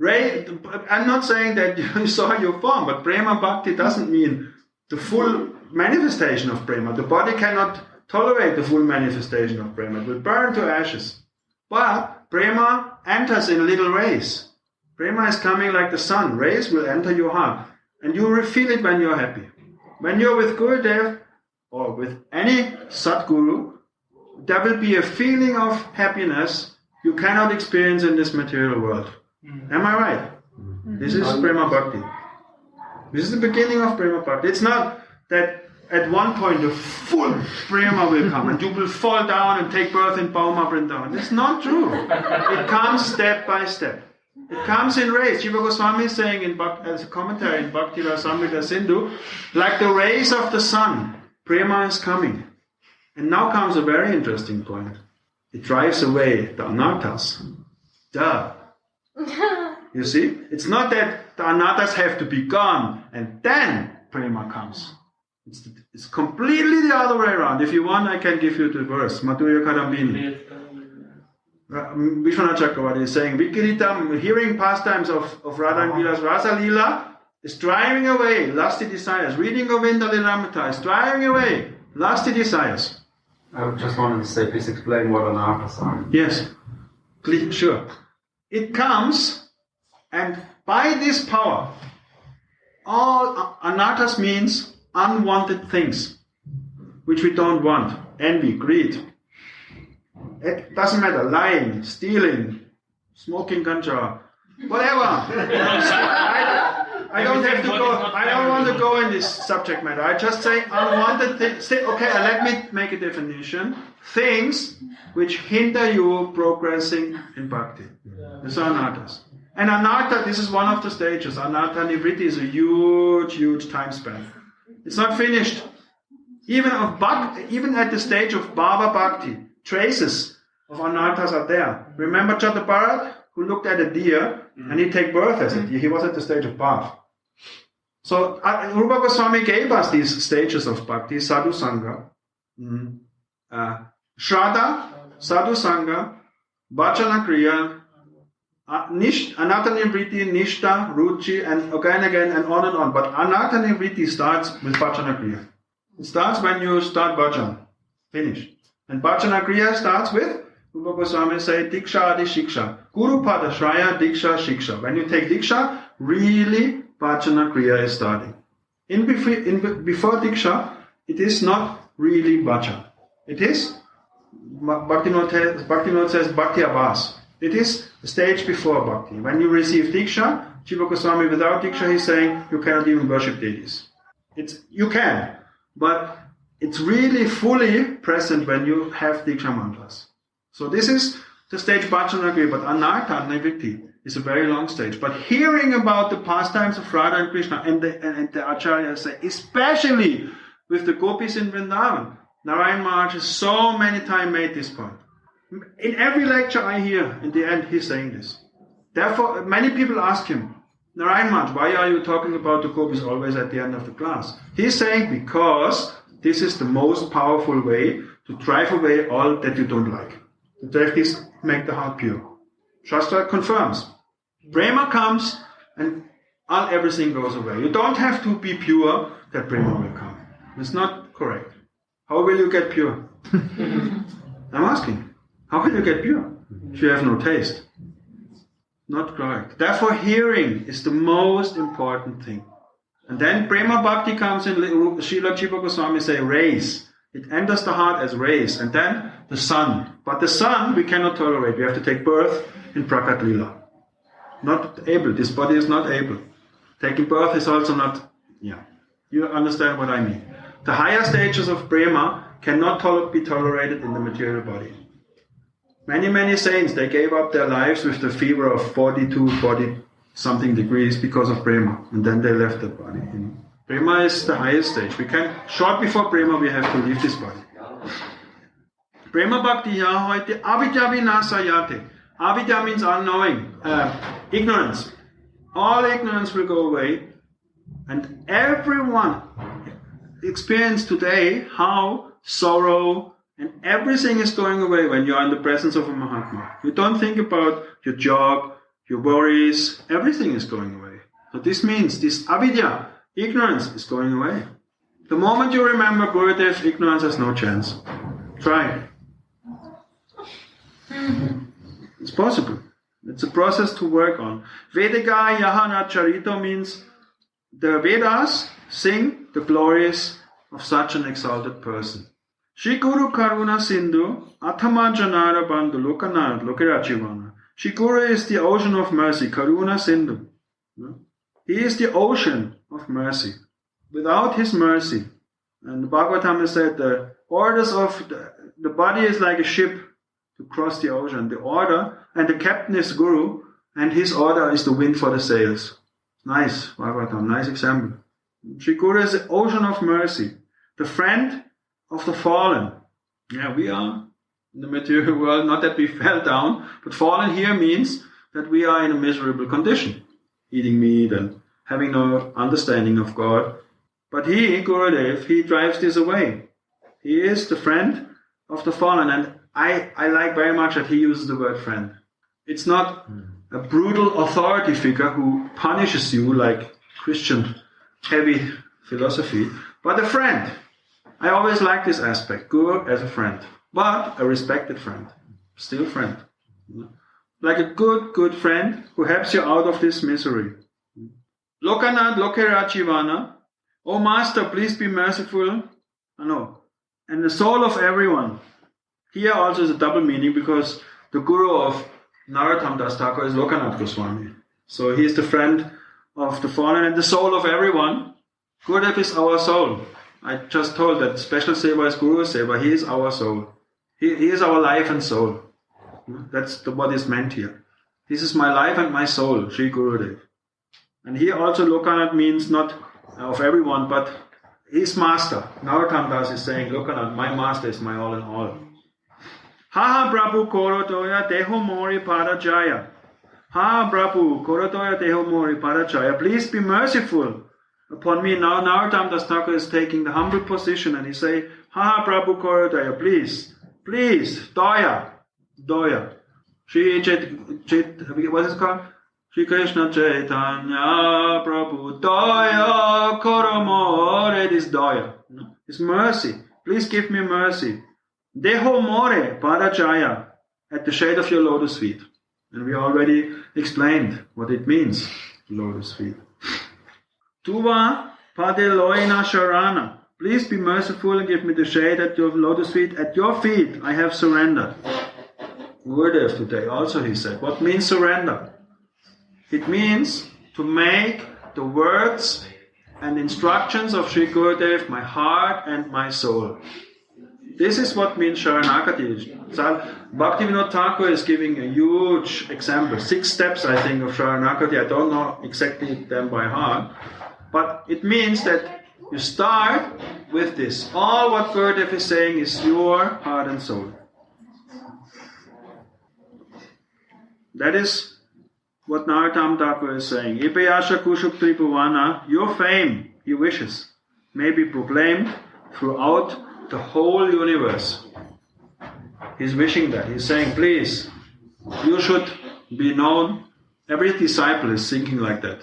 A: I'm not saying that you saw your form, but Prema Bhakti doesn't mean the full manifestation of Prema. The body cannot tolerate the full manifestation of Prema. It will burn to ashes. But Prema enters in little rays. Prema is coming like the sun. Rays will enter your heart. And you will feel it when you're happy. When you're with Gurudev or with any Sadguru, there will be a feeling of happiness you cannot experience in this material world. Am I right? This is Prema Bhakti. This is the beginning of Prema Bhakti. It's not that at one point the full Prema will come and you will fall down and take birth in Bauma Vrindavan. It's not true. It comes step by step. It comes in rays. Jiva Goswami is saying as a commentary in Bhakti Rasamrita Sindhu, like the rays of the sun, Prema is coming. And now comes a very interesting point. It drives away the anarthas. Duh. You see? It's not that the anarthas have to be gone and then Prema comes. It's completely the other way around. If you want, I can give you the verse. Madhurya Kadambini. Vishwanath Chakravarti is saying, Vikiritam, hearing pastimes of Radha and Vilas Rasa Leela, is driving away lusty desires. Reading Govinda Lilamrita is driving away lusty desires.
B: I just wanted to say, please explain what anarthas are.
A: Yes, sure. It comes, and by this power, all anarthas means unwanted things, which we don't want. Envy, greed. It doesn't matter, lying, stealing, smoking ganja, whatever. I don't have to go, I don't want to go in this subject matter. I just say unwanted things. Okay, let me make a definition. Things which hinder you progressing in bhakti. These are anarthas. And anartha, this is one of the stages. Anartha nivritti is a huge time span. It's not finished. Even at the stage of bhava bhakti, traces of anarthas are there. Remember Chatabharat, who looked at a deer and he take birth as a deer. He was at the stage of bhav. So Rupa Goswami gave us these stages of bhakti: sadhu sangha, shraddha, sadhu sangha, bhajana kriya, anatta nivritti, nishta, ruchi, and again and on. But anatta nivritti starts with bhajana kriya. It starts when you start bhajan. Finish. And bhajana kriya starts with, Rupa Goswami say, diksha adi shiksha. Guru pada shraya diksha shiksha. When you take diksha, really bhajana kriya is starting. Before diksha, it is not really bhajan. It is, Bhaktivinoda says, bhakti avas. It is the stage before bhakti. When you receive diksha, Jiva Goswami without diksha, he's saying, you cannot even worship deities. You can, but it's really fully present when you have Diksha mantras. So this is the stage Bhajana Kriya, but Anartha Nivritti is a very long stage. But hearing about the pastimes of Radha and Krishna, and the Acharyas say, especially with the gopis in Vrindavan, Narayan Maharaj has so many times made this point. In every lecture I hear, in the end, he's saying this. Therefore, many people ask him, Narayan Maharaj, why are you talking about the gopis always at the end of the class? He's saying, because this is the most powerful way to drive away all that you don't like. To drive this, make the heart pure. Shastra confirms. Prema comes and everything goes away. You don't have to be pure that prema will come. It's not correct. How will you get pure? I'm asking. How will you get pure if you have no taste? Not correct. Therefore, hearing is the most important thing. And then prema bhakti comes in. Srila Jiva Goswami say rays. It enters the heart as rays. And then the sun. But the sun we cannot tolerate. We have to take birth in Prakat Lila. Not able. This body is not able. Taking birth is also not. Yeah. You understand what I mean. The higher stages of prema cannot be tolerated in the material body. Many saints, they gave up their lives with the fever of 42, 40 something degrees because of prema. And then they left the body. Prema is the highest stage. Short before prema, we have to leave this body. Prema bhakti yahoite avidya vinasayate. Avidya means unknowing, ignorance. All ignorance will go away. And everyone experience today how sorrow and everything is going away when you are in the presence of a Mahatma. You don't think about your job, your worries, everything is going away. So this means this avidya, ignorance, is going away. The moment you remember Gurudev, ignorance has no chance. Try. It's possible. It's a process to work on. Vedika Yahana Charito means the Vedas sing the glories of such an exalted person. Sri-guru-carana-padma Athama Janara Bandhu Lokanad Lokerachivana. Sri-guru is the ocean of mercy, Karuna Sindhu. He is the ocean of mercy. Without his mercy, and the Bhagavatam has said the orders of the body is like a ship to cross the ocean. The order, and the captain is Guru, and his order is the wind for the sails. Nice, Bhagavatam, nice example. Sri-guru is the ocean of mercy, the friend of the fallen. Yeah, we are in the material world, not that we fell down, but fallen here means that we are in a miserable condition, eating meat and having no understanding of God. But he, Gurudev, he drives this away. He is the friend of the fallen, and I like very much that he uses the word friend. It's not a brutal authority figure who punishes you like Christian heavy philosophy, but a friend. I always like this aspect, Guru as a friend, but a respected friend, still friend. Like a good friend who helps you out of this misery. Lokanad Lokerachivana, O Master, please be merciful. And the soul of everyone. Here also is a double meaning because the Guru of Narottam Das Thakur is Lokanath Goswami. So he is the friend of the fallen and the soul of everyone. Gurudev is our soul. I just told that special seva is Guru seva. He is our soul. He is our life and soul. That's what is meant here. This is my life and my soul, Sri Gurudev. And here also Lokanath means not of everyone, but his master. Narottam Das is saying, Lokanath, my master is my all in all. Ha Prabhu Korotoya Deho Mori Parajaya. Ha Prabhu Korotoya Deho Mori Parajaya. Please be merciful upon me. Now Narottam Das Thakur is taking the humble position and he say, Ha Prabhu Korotoya, please, Doya. What is it called? Shri Krishna Chaitanya Prabhu Doya Koromore. It is Doya. It's mercy. Please give me mercy. Deho More Parajaya, at the shade of your lotus feet. And we already explained what it means, lotus feet. Tuva Pade Loina Sharana. Please be merciful and give me the shade at your lotus feet. At your feet I have surrendered. Gurudev today also he said. What means surrender? It means to make the words and instructions of Sri Gurudev my heart and my soul. This is what means Sharanagati. Bhaktivinoda Thakur is giving a huge example. 6 steps, I think, of Sharanagati. I don't know exactly them by heart. But it means that you start with this. All what Gurudev is saying is your heart and soul. That is what Narottam Thakur is saying. Ipayasha Kushuk Tripuvana, your fame, he wishes, may be proclaimed throughout the whole universe. He's wishing that. He's saying, please, you should be known Every disciple is thinking like that.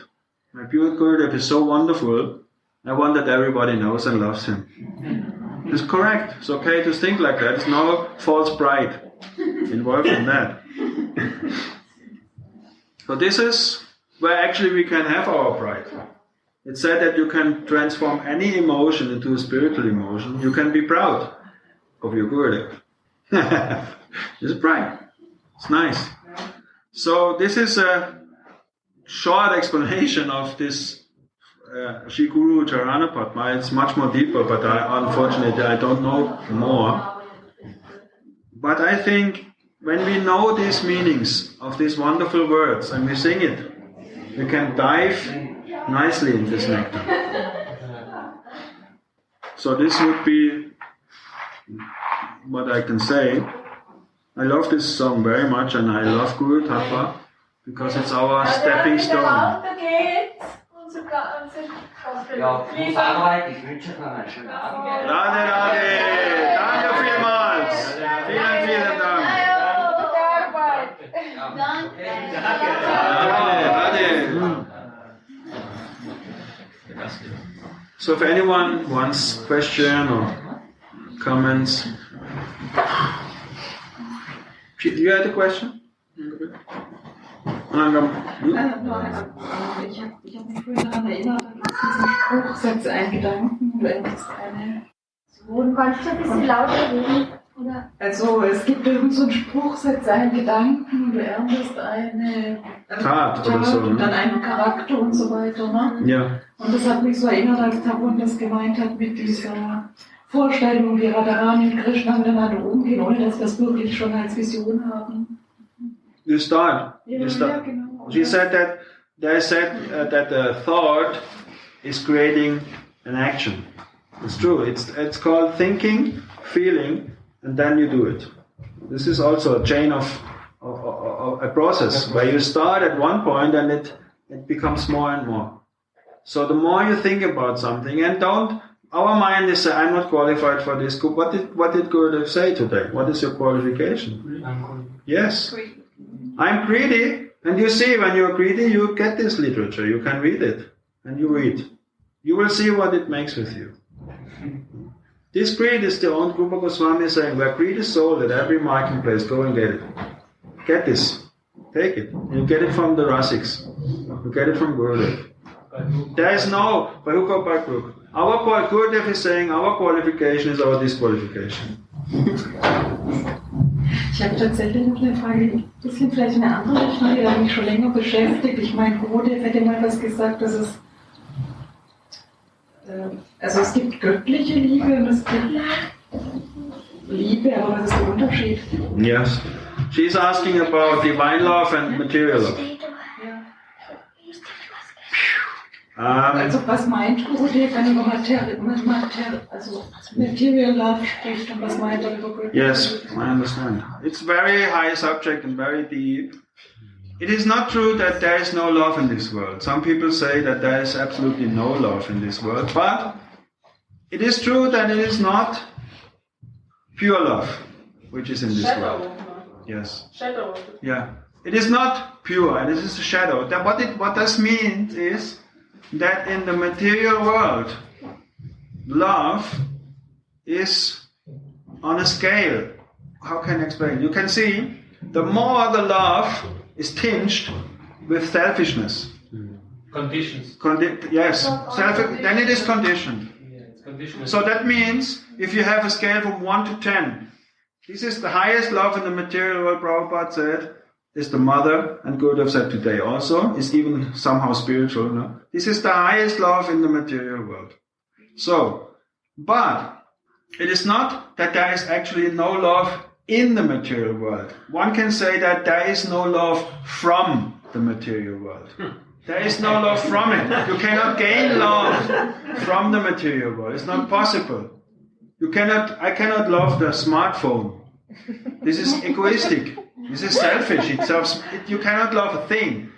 A: My pure Gurudev is so wonderful, I want that everybody knows and loves him. It's correct. It's okay to think like that. There's no false pride involved in that. So this is where actually we can have our pride. It's said that you can transform any emotion into a spiritual emotion. You can be proud of your Gurudev. This is pride. It's nice. So this is a short explanation of this sri-guru-carana-padma. It's much more deeper, but unfortunately I don't know more. But I think when we know these meanings of these wonderful words and we sing it, we can dive nicely in this nectar. So this would be what I can say. I love this song very much and I love Guru Tattva because it's our stepping stone.
C: Ja, gute Arbeit. Ich wünsche euch noch einen schönen Abend.
A: Radhe, Radhe. Danke vielmals. Vielen, vielen Dank. Radhe. So if anyone wants question or comments. You had a question?
D: Ich habe mich früher daran erinnert, da gibt es diesen Spruch, setze einen Gedanken, du änderst eine...
E: Kannst du ein bisschen lauter reden? Oder?
D: Also es gibt irgend so einen Spruch, setze einen Gedanken, du änderst eine
A: Tat oder so, ne?
D: Und dann einen Charakter und so weiter. Ne?
A: Ja.
D: Und das hat mich so erinnert, als Tabun das gemeint hat mit dieser Vorstellung, wie Radharani und Krishna miteinander umgehen, ohne dass wir es wirklich schon als Vision haben.
A: You start.
D: Ja, genau.
A: She said that they said that the thought is creating an action. It's true. It's called thinking, feeling, and then you do it. This is also a chain of a process where you start at one point and it becomes more and more. So the more you think about something and don't. Our mind is saying, I'm not qualified for this. What did Gurudev say today? What is your qualification? Yes. I'm greedy, and you see, when you're greedy, you get this literature. You can read it, and you read. You will see what it makes with you. This greed is the old Rupa Goswami saying, where greed is sold at every marketplace, go and get it. Get this. Take it. You get it from the Rasiks. You get it from Gurudev. There is no Bahuka Bakruk. Our Gurudev is saying, our qualification is our disqualification.
D: Ich habe tatsächlich noch eine Frage, ein bisschen vielleicht in eine andere Richtung, die mich schon länger beschäftigt. Ich meine, Gurudev hätte mal was gesagt, dass es also es gibt göttliche Liebe und es gibt Liebe, aber was ist der Unterschied?
A: Yes. She's asking about divine love and material love.
D: Also was meint Gurudev, wenn er über Material Love spricht und was meint er über Göttliche?
A: Yes, I understand. It's very high subject and very deep. It is not true that there is no love in this world. Some people say that there is absolutely no love in this world, but it is true that it is not pure love which is in this world. Yes.
E: Shadow.
A: Yeah. It is not pure, and it is a shadow. What this means is that in the material world, love is on a scale. How can I explain? You can see, the more the love is tinged with selfishness.
F: Conditions.
A: Yes, then it is conditioned.
F: Yeah, it's conditional.
A: So that means, if you have a scale from 1 to 10, this is the highest love in the material world, Prabhupada said, is the mother, and Gurudev said today also, is even somehow spiritual. No? This is the highest love in the material world. So, but it is not that there is actually no love in the material world. One can say that there is no love from the material world. There is no love from it. You cannot gain love from the material world. It's not possible. I cannot love the smartphone. This is egoistic. This is selfish. You cannot love a thing.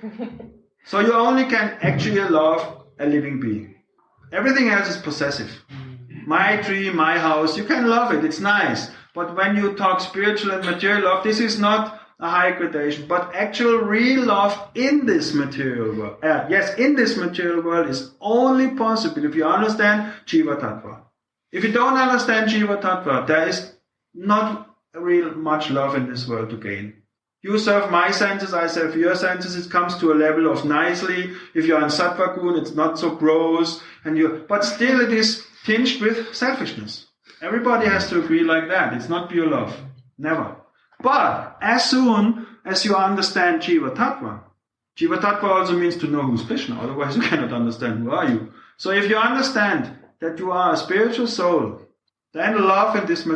A: So you only can actually love a living being. Everything else is possessive. My tree, my house, you can love it, it's nice. But when you talk spiritual and material love, this is not a high gradation, but actual real love in this material world. Yes, in this material world is only possible if you understand Jiva Tattva. If you don't understand Jiva Tattva, there is not real much love in this world to gain. You serve my senses, I serve your senses. It comes to a level of nicely. If you're in Sattva Gun, it's not so gross, but still it is tinged with selfishness. Everybody has to agree like that. It's not pure love. Never. But as soon as you understand Jiva Tattva also means to know who's Krishna. Otherwise you cannot understand who are you. So if you understand that you are a spiritual soul, then love in this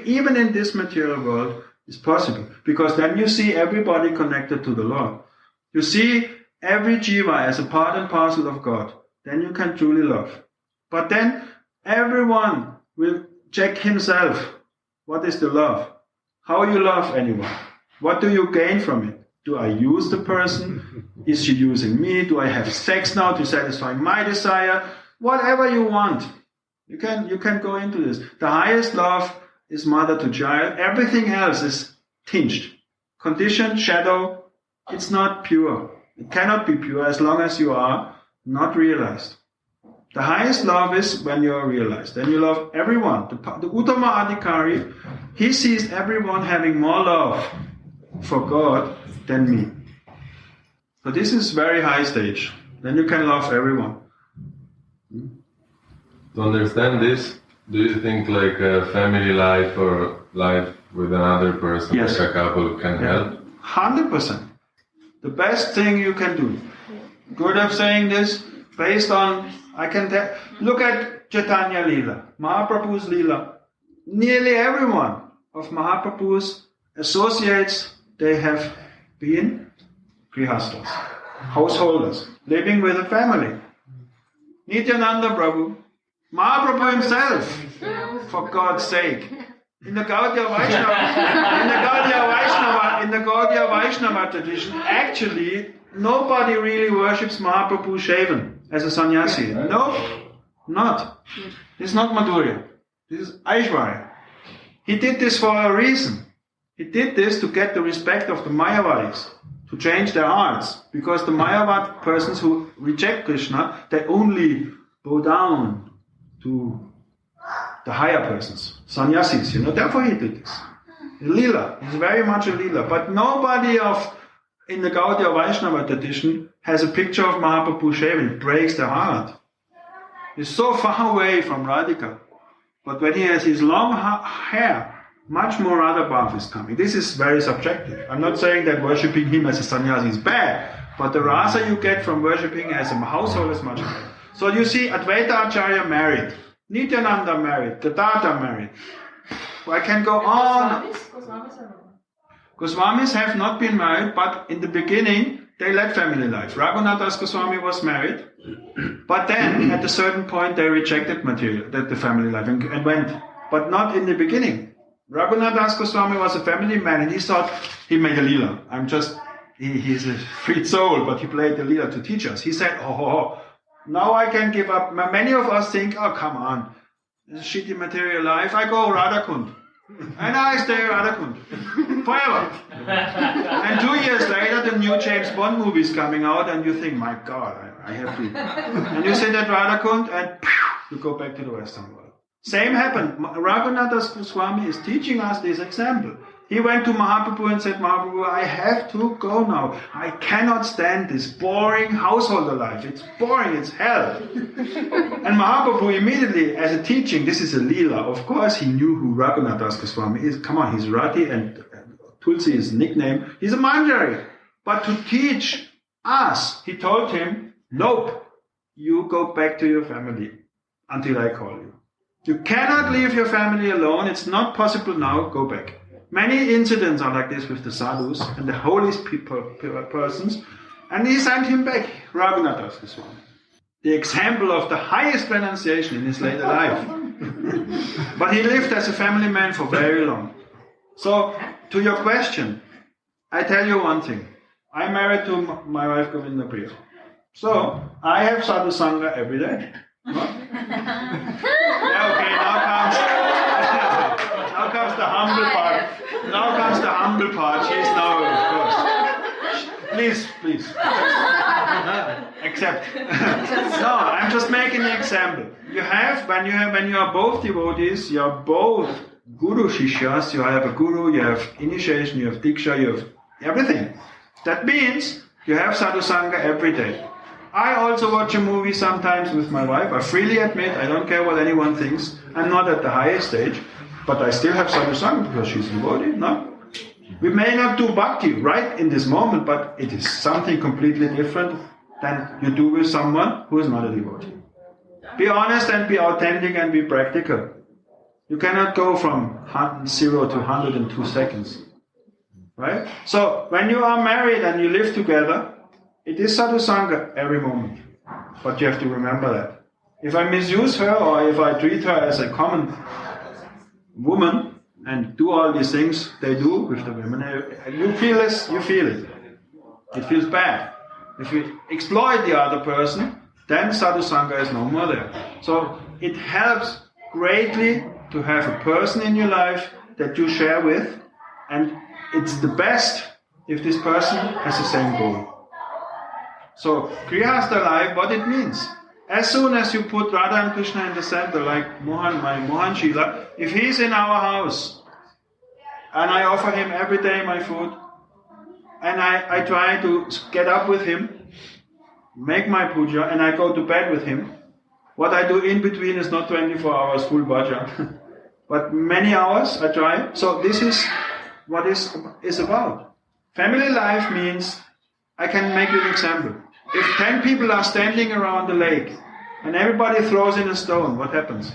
A: even in this material world is possible. Because then you see everybody connected to the Lord. You see every jiva as a part and parcel of God. Then you can truly love. But then everyone will check himself. What is the love? How you love anyone? What do you gain from it? Do I use the person? Is she using me? Do I have sex now to satisfy my desire? Whatever you want. You can go into this. The highest love is mother to child. Everything else is tinged. Conditioned, shadow. It's not pure. It cannot be pure as long as you are not realized. The highest love is when you are realized. Then you love everyone. The Uttama Adhikari, he sees everyone having more love for God than me. So this is very high stage. Then you can love everyone.
G: To understand this, do you think like a family life or life with another person,
A: Yes.
G: like a couple, can help?
A: 100%. The best thing you can do. Gurudev saying this based on, look at Chaitanya Leela, Mahaprabhu's Leela. Nearly everyone of Mahaprabhu's associates, they have been grihastas, householders, living with a family. Nityananda Prabhu, Mahaprabhu himself, for God's sake. In the Gaudiya Vaishnava tradition, actually, nobody really worships Mahaprabhu shaven as a sannyasi. No, not. This is not Madhurya. This is Aishwarya. He did this for a reason. He did this to get the respect of the Mayavadis, to change their hearts. Because the Mayavad persons who reject Krishna, they only bow down to the higher persons, sannyasis, therefore he did this. Lila, it's very much a lila, but nobody in the Gaudiya Vaishnava tradition has a picture of Mahaprabhu shaven. It breaks their heart. He's so far away from Radhika, but when he has his long hair, much more Radha Bhav is coming. This is very subjective. I'm not saying that worshipping him as a sannyasi is bad, but the rasa you get from worshipping as a household is much better. So you see Advaita Acharya married, Nityananda married, Gadadhar married. I can go on. Goswamis have not been married, but in the beginning they led family life. Raghunathas Goswami was married, but then at a certain point they rejected the family life and went. But not in the beginning. Raghunathas Goswami was a family man and he thought he made a lila. He's a freed soul, but he played the lila to teach us. He said, now I can give up. Many of us think, oh, come on, this is shitty material life. I go Radhakund. And I stay Radhakund. Forever. And 2 years later, the new James Bond movie is coming out and you think, my God, I have to. And you sit at Radhakund and you go back to the Western world. Same happened. Raghunathas Goswami is teaching us this example. He went to Mahaprabhu and said, Mahaprabhu, I have to go now. I cannot stand this boring householder life. It's boring, it's hell. And Mahaprabhu immediately, as a teaching, this is a lila. Of course, he knew who Raghunathas Goswami is. Come on, he's Rati and Tulsi is his nickname. He's a Manjari. But to teach us, he told him, nope, you go back to your family until I call you. You cannot leave your family alone. It's not possible now. Go back. Many incidents are like this with the sadhus and the holiest persons. And he sent him back, Raghunathas Goswami. The example of the highest renunciation in his later life. But he lived as a family man for very long. So, to your question, I tell you one thing. I'm married to my wife Govinda Priya. So, I have sadhu sangha every day. What? Yeah, okay, now comes the humble part. Now comes the humble part. She's now, of course. Please. Accept. No, I'm just making an example. You have, when you are both devotees, you are both guru shishyas, you have a guru, you have initiation, you have diksha, you have everything. That means you have sadhusanga every day. I also watch a movie sometimes with my wife. I freely admit, I don't care what anyone thinks. I'm not at the highest stage, but I still have sadhusanga because she's a devotee, no? We may not do bhakti right in this moment, but it is something completely different than you do with someone who is not a devotee. Be honest and be authentic and be practical. You cannot go from 0 to 100 in 2 seconds. Right? So, when you are married and you live together, it is sadhusanga every moment. But you have to remember that. If I misuse her or if I treat her as a common woman and do all these things they do with the women, you feel this, you feel it. It feels bad. If you exploit the other person, then sadhusanga is no more there. So it helps greatly to have a person in your life that you share with, and it's the best if this person has the same goal. So Grihastha life, what it means. As soon as you put Radha and Krishna in the center, like Mohan Shila, if he's in our house, and I offer him every day my food, and I try to get up with him, make my puja, and I go to bed with him, what I do in between is not 24 hours full bhajan, but many hours I try. So this is what is about. Family life means, I can make you an example. If 10 people are standing around the lake and everybody throws in a stone, what happens?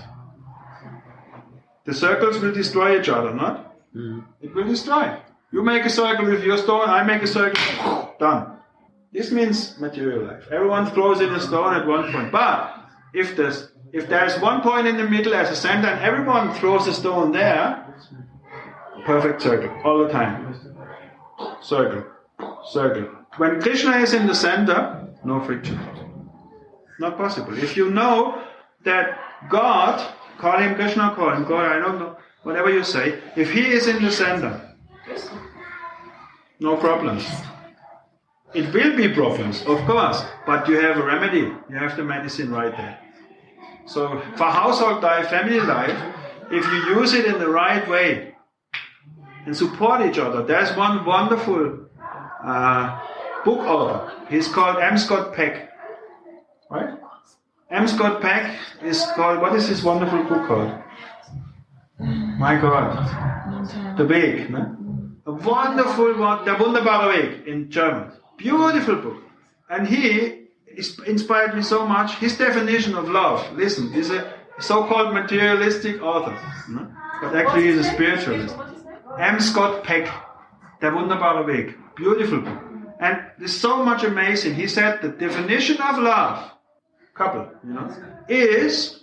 A: The circles will destroy each other, not? It will destroy. You make a circle with your stone, I make a circle, done. This means material life. Everyone throws in a stone at one point. But if there's one point in the middle as a center and everyone throws a stone there, perfect circle, all the time. Circle. When Krishna is in the center, no friction. Not possible. If you know that God, call him Krishna, call him God, I don't know, whatever you say, if he is in the center, no problems. It will be problems, of course, but you have a remedy. You have the medicine right there. So for household life, family life, if you use it in the right way and support each other, there's one wonderful book author. He's called M. Scott Peck. Right? M. Scott Peck is called, what is his wonderful book called? My God. The Weg. No? A wonderful one, Der wunderbare Weg in German. Beautiful book. And he inspired me so much. His definition of love, listen, is a so-called materialistic author. No? But actually he's a spiritualist. M. Scott Peck, Der wunderbare Weg. Beautiful book. And there's so much amazing. He said the definition of love, couple, is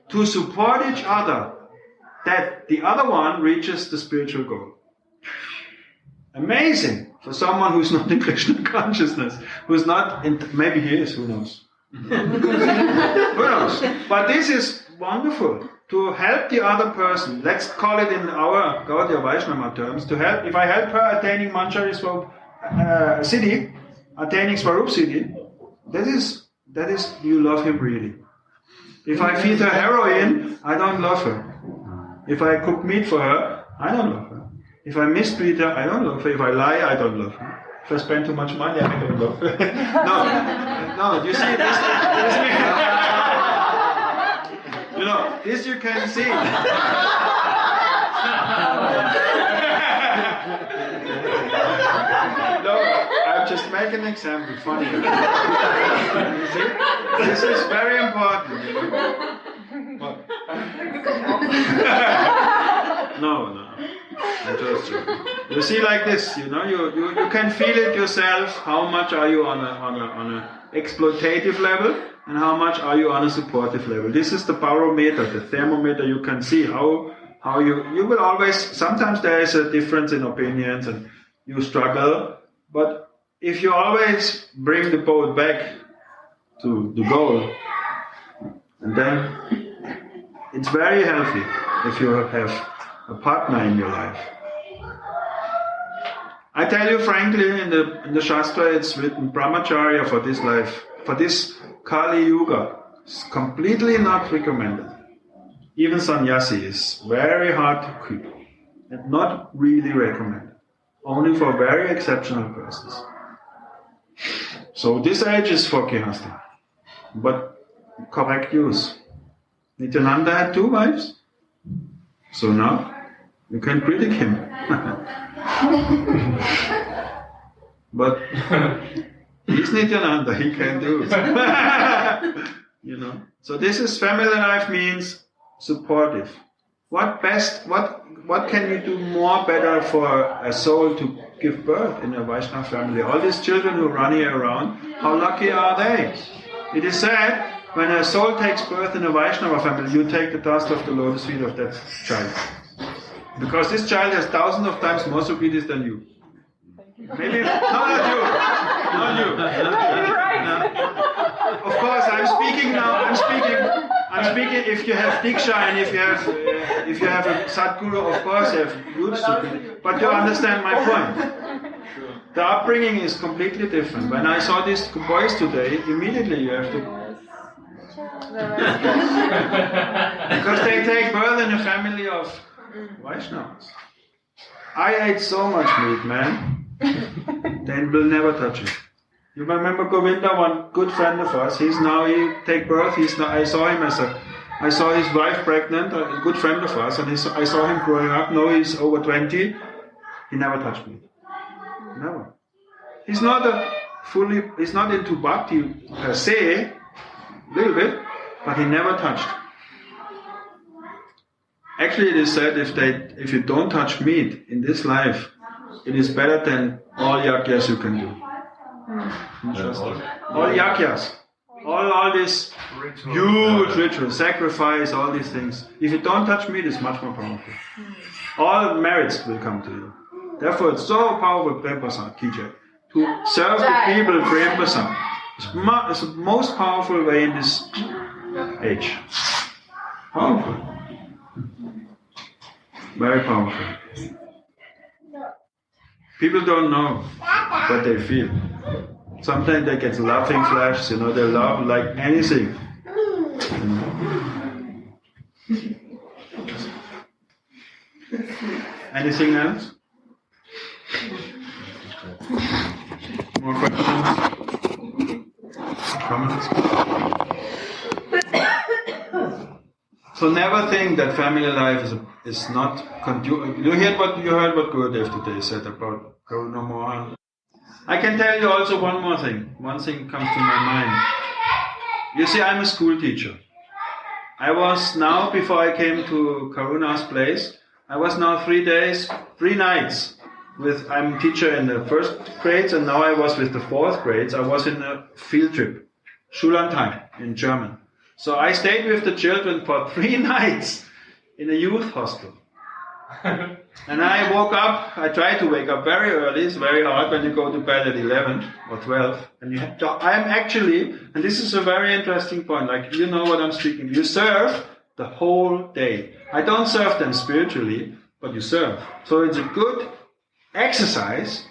A: to support each other, that the other one reaches the spiritual goal. Amazing for someone who's not in Krishna consciousness, who's not in, maybe he is, who knows? Who knows? But this is wonderful, to help the other person. Let's call it in our Gaudiya Vaishnava terms, to help, if I help her attaining Manjari Swarup Siddhi, attaining Swarup Siddhi, that is, you love him really. If I feed her heroin, I don't love her. If I cook meat for her, I don't love her. If I mistreat her, I don't love her. If I lie, I don't love her. If I spend too much money, I don't love her. No, you see this this you can see. No, I'm just making an example, funny. You see? This is very important. What? No. I'm just joking. You see, like this, you can feel it yourself. How much are you on a exploitative level, and how much are you on a supportive level? This is the barometer, the thermometer. You can see how you will always. Sometimes there is a difference in opinions, and you struggle. But if you always bring the boat back to the goal, and then it's very healthy if you have a partner in your life. I tell you frankly, in the Shastra it's written, brahmacharya for this life, for this Kali Yuga, is completely not recommended. Even sannyasi is very hard to keep, and not really recommended. Only for very exceptional persons. So this age is for Grihastha, but correct use. Nityananda had 2 wives, so now you can critique him. But he's Nityananda, he can do it. You know. So this is family life means supportive. What can you do more better for a soul to give birth in a Vaishnava family? All these children who run here around, how lucky are they? It is said, when a soul takes birth in a Vaishnava family, you take the dust of the lotus feet of that child. Because this child has thousands of times more subhidis than you. Maybe, not you. Of course, I'm speaking now, I'm speaking if you have Diksha and if you have a Sadguru, of course you have huge subhidis. But you understand my point. The upbringing is completely different. When I saw these boys today, immediately you have to... Because they take birth in a family of Vaishnavas. I ate so much meat, man. They will never touch it. You remember Govinda, one good friend of us. He take birth. I saw his wife pregnant, a good friend of us, and I saw him growing up. Now he's over 20. He never touched meat. Never. He's not into bhakti per se, a little bit, but he never touched. Actually, it is said if you don't touch meat in this life, it is better than all yagyas you can do. All yagyas, all these huge rituals, sacrifice, all these things. If you don't touch meat, it's much more powerful. All merits will come to you. Therefore, it's so powerful, Prem Prasad, Kijay, to serve the people, Prem Prasad. It's the most powerful way in this age. Powerful. Very powerful. People don't know what they feel. Sometimes they get laughing flashes, they laugh like anything. Anything else? More questions? Comments? So never think that family life is not you heard what Gurudev today said about Karuna Mohan. I can tell you also one more thing. One thing comes to my mind. You see, I'm a school teacher. I was now, before I came to Karuna's place, I was now 3 nights I'm a teacher in the first grades, and now I was with the 4th grades. I was in a field trip, Schullandheim in German. So I stayed with the children for 3 nights in a youth hostel. And I woke up, I tried to wake up very early. It's very hard when you go to bed at 11 or 12. And I'm actually, and this is a very interesting point, like you know what I'm speaking, you serve the whole day. I don't serve them spiritually, but you serve. So it's a good exercise.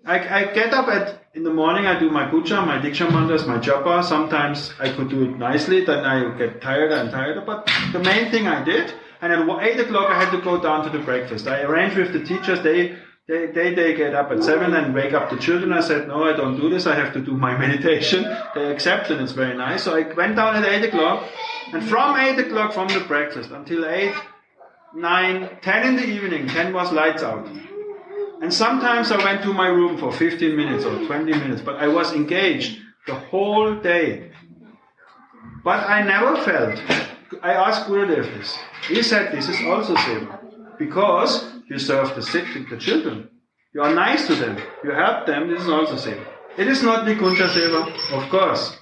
A: I get up in the morning, I do my puja, my diksha mantras, my japa. Sometimes I could do it nicely, then I get tired and tired. But the main thing I did, and at 8 o'clock I had to go down to the breakfast. I arranged with the teachers, they get up at 7 and wake up the children. I said, no, I don't do this, I have to do my meditation. They accept and it's very nice. So I went down at 8 o'clock, and from 8 o'clock from the breakfast until 8, 9, 10 in the evening, 10 was lights out. And sometimes I went to my room for 15 minutes or 20 minutes, but I was engaged the whole day. But I never felt, I asked Gurudev this. He said this is also seva, because you serve the sick, the children. You are nice to them, you help them, this is also seva. It is not Nikunja seva, of course.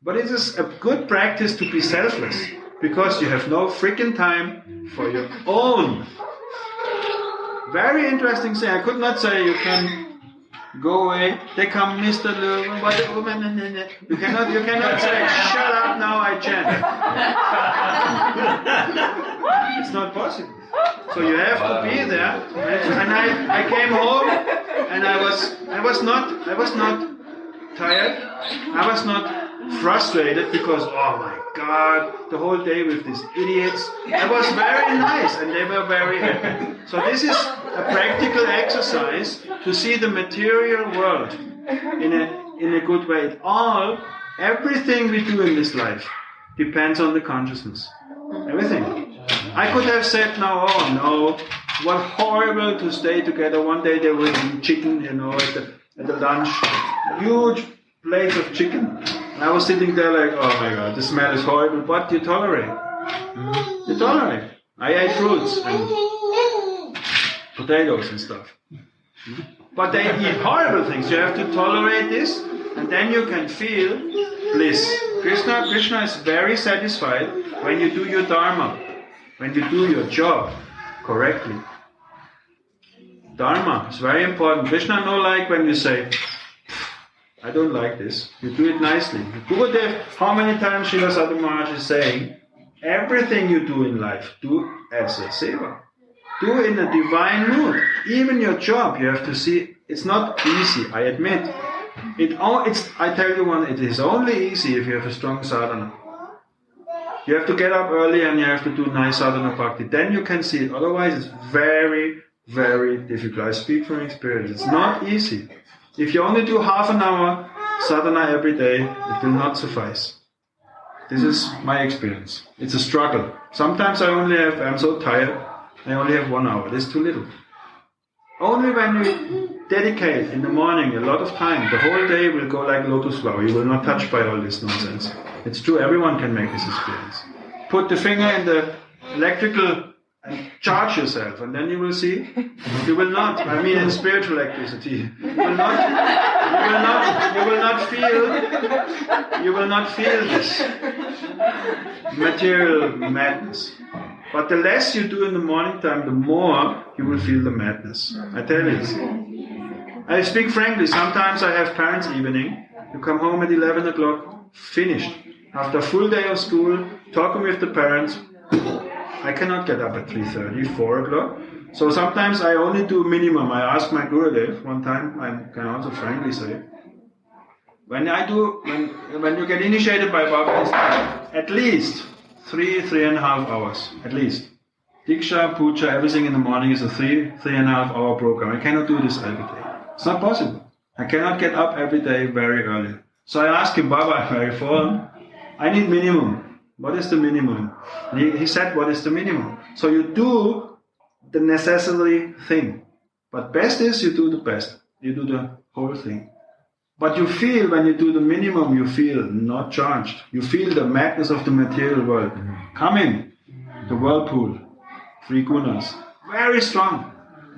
A: But it is a good practice to be selfless, because you have no freaking time for your own. Very interesting thing. I could not say you can go away. They come, Mr. You cannot say, shut up now, I chant. It's not possible. So you have to be there. And I came home and I was not tired. I was not frustrated because, oh my God, the whole day with these idiots. It was very nice and they were very happy. So this is a practical exercise to see the material world in a good way. Everything we do in this life depends on the consciousness. Everything. I could have said now, oh no, what horrible to stay together. One day they were eating chicken, at the lunch, huge plates of chicken. And I was sitting there like, oh my God, the smell is horrible, but you tolerate. You tolerate. I ate fruits and potatoes and stuff. But they eat horrible things. You have to tolerate this, and then you can feel bliss. Krishna is very satisfied when you do your dharma, when you do your job correctly. Dharma is very important. Krishna no like when you say, I don't like this. You do it nicely. Gurudev, how many times Srila Sadhu Maharaj is saying, everything you do in life, do as a seva. Do in a divine mood. Even your job, you have to see, it's not easy, I admit. I tell you it is only easy if you have a strong sadhana. You have to get up early and you have to do nice sadhana bhakti. Then you can see it. Otherwise, it's very, very difficult. I speak from experience. It's not easy. If you only do half an hour sadhana every day, it will not suffice. This is my experience. It's a struggle. Sometimes I'm so tired, I only have 1 hour. This is too little. Only when you dedicate in the morning a lot of time, the whole day will go like lotus flower. You will not touch by all this nonsense. It's true, everyone can make this experience. Put the finger in the electrical and charge yourself, and then you will see. You will not. I mean, in spiritual electricity, you will not feel this material madness. But the less you do in the morning time, the more you will feel the madness. I tell you this. I speak frankly. Sometimes I have parents' evening. You come home at 11 o'clock, finished. After a full day of school, talking with the parents. I cannot get up at 3:30, 4 o'clock. So sometimes I only do minimum. I asked my Gurudev one time, I can also frankly say, when you get initiated by Baba, it's at least 3.5 hours, at least. Diksha, puja, everything in the morning is a 3.5 hour program. I cannot do this every day. It's not possible. I cannot get up every day very early. So I asked him, Baba, I'm very fallen. I need minimum. What is the minimum? And he said, what is the minimum? So you do the necessary thing. But best is you do the best. You do the whole thing. But you feel, when you do the minimum, you feel not charged. You feel the madness of the material world. Coming, the whirlpool, 3 gunas, very strong.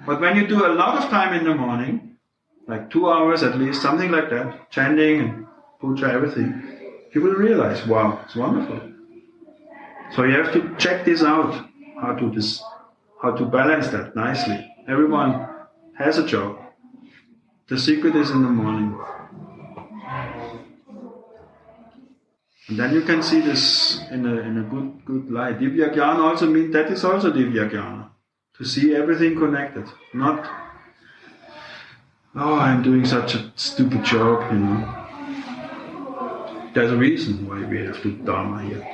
A: But when you do a lot of time in the morning, like 2 hours at least, something like that, chanting and puja, everything, you will realize, wow, it's wonderful. So you have to check this out, how to balance that nicely. Everyone has a job. The secret is in the morning. And then you can see this in a good light. Divya Jnana also means, that is also Divya Jnana. To see everything connected. Not, oh, I'm doing such a stupid job, There's a reason why we have to Dharma here.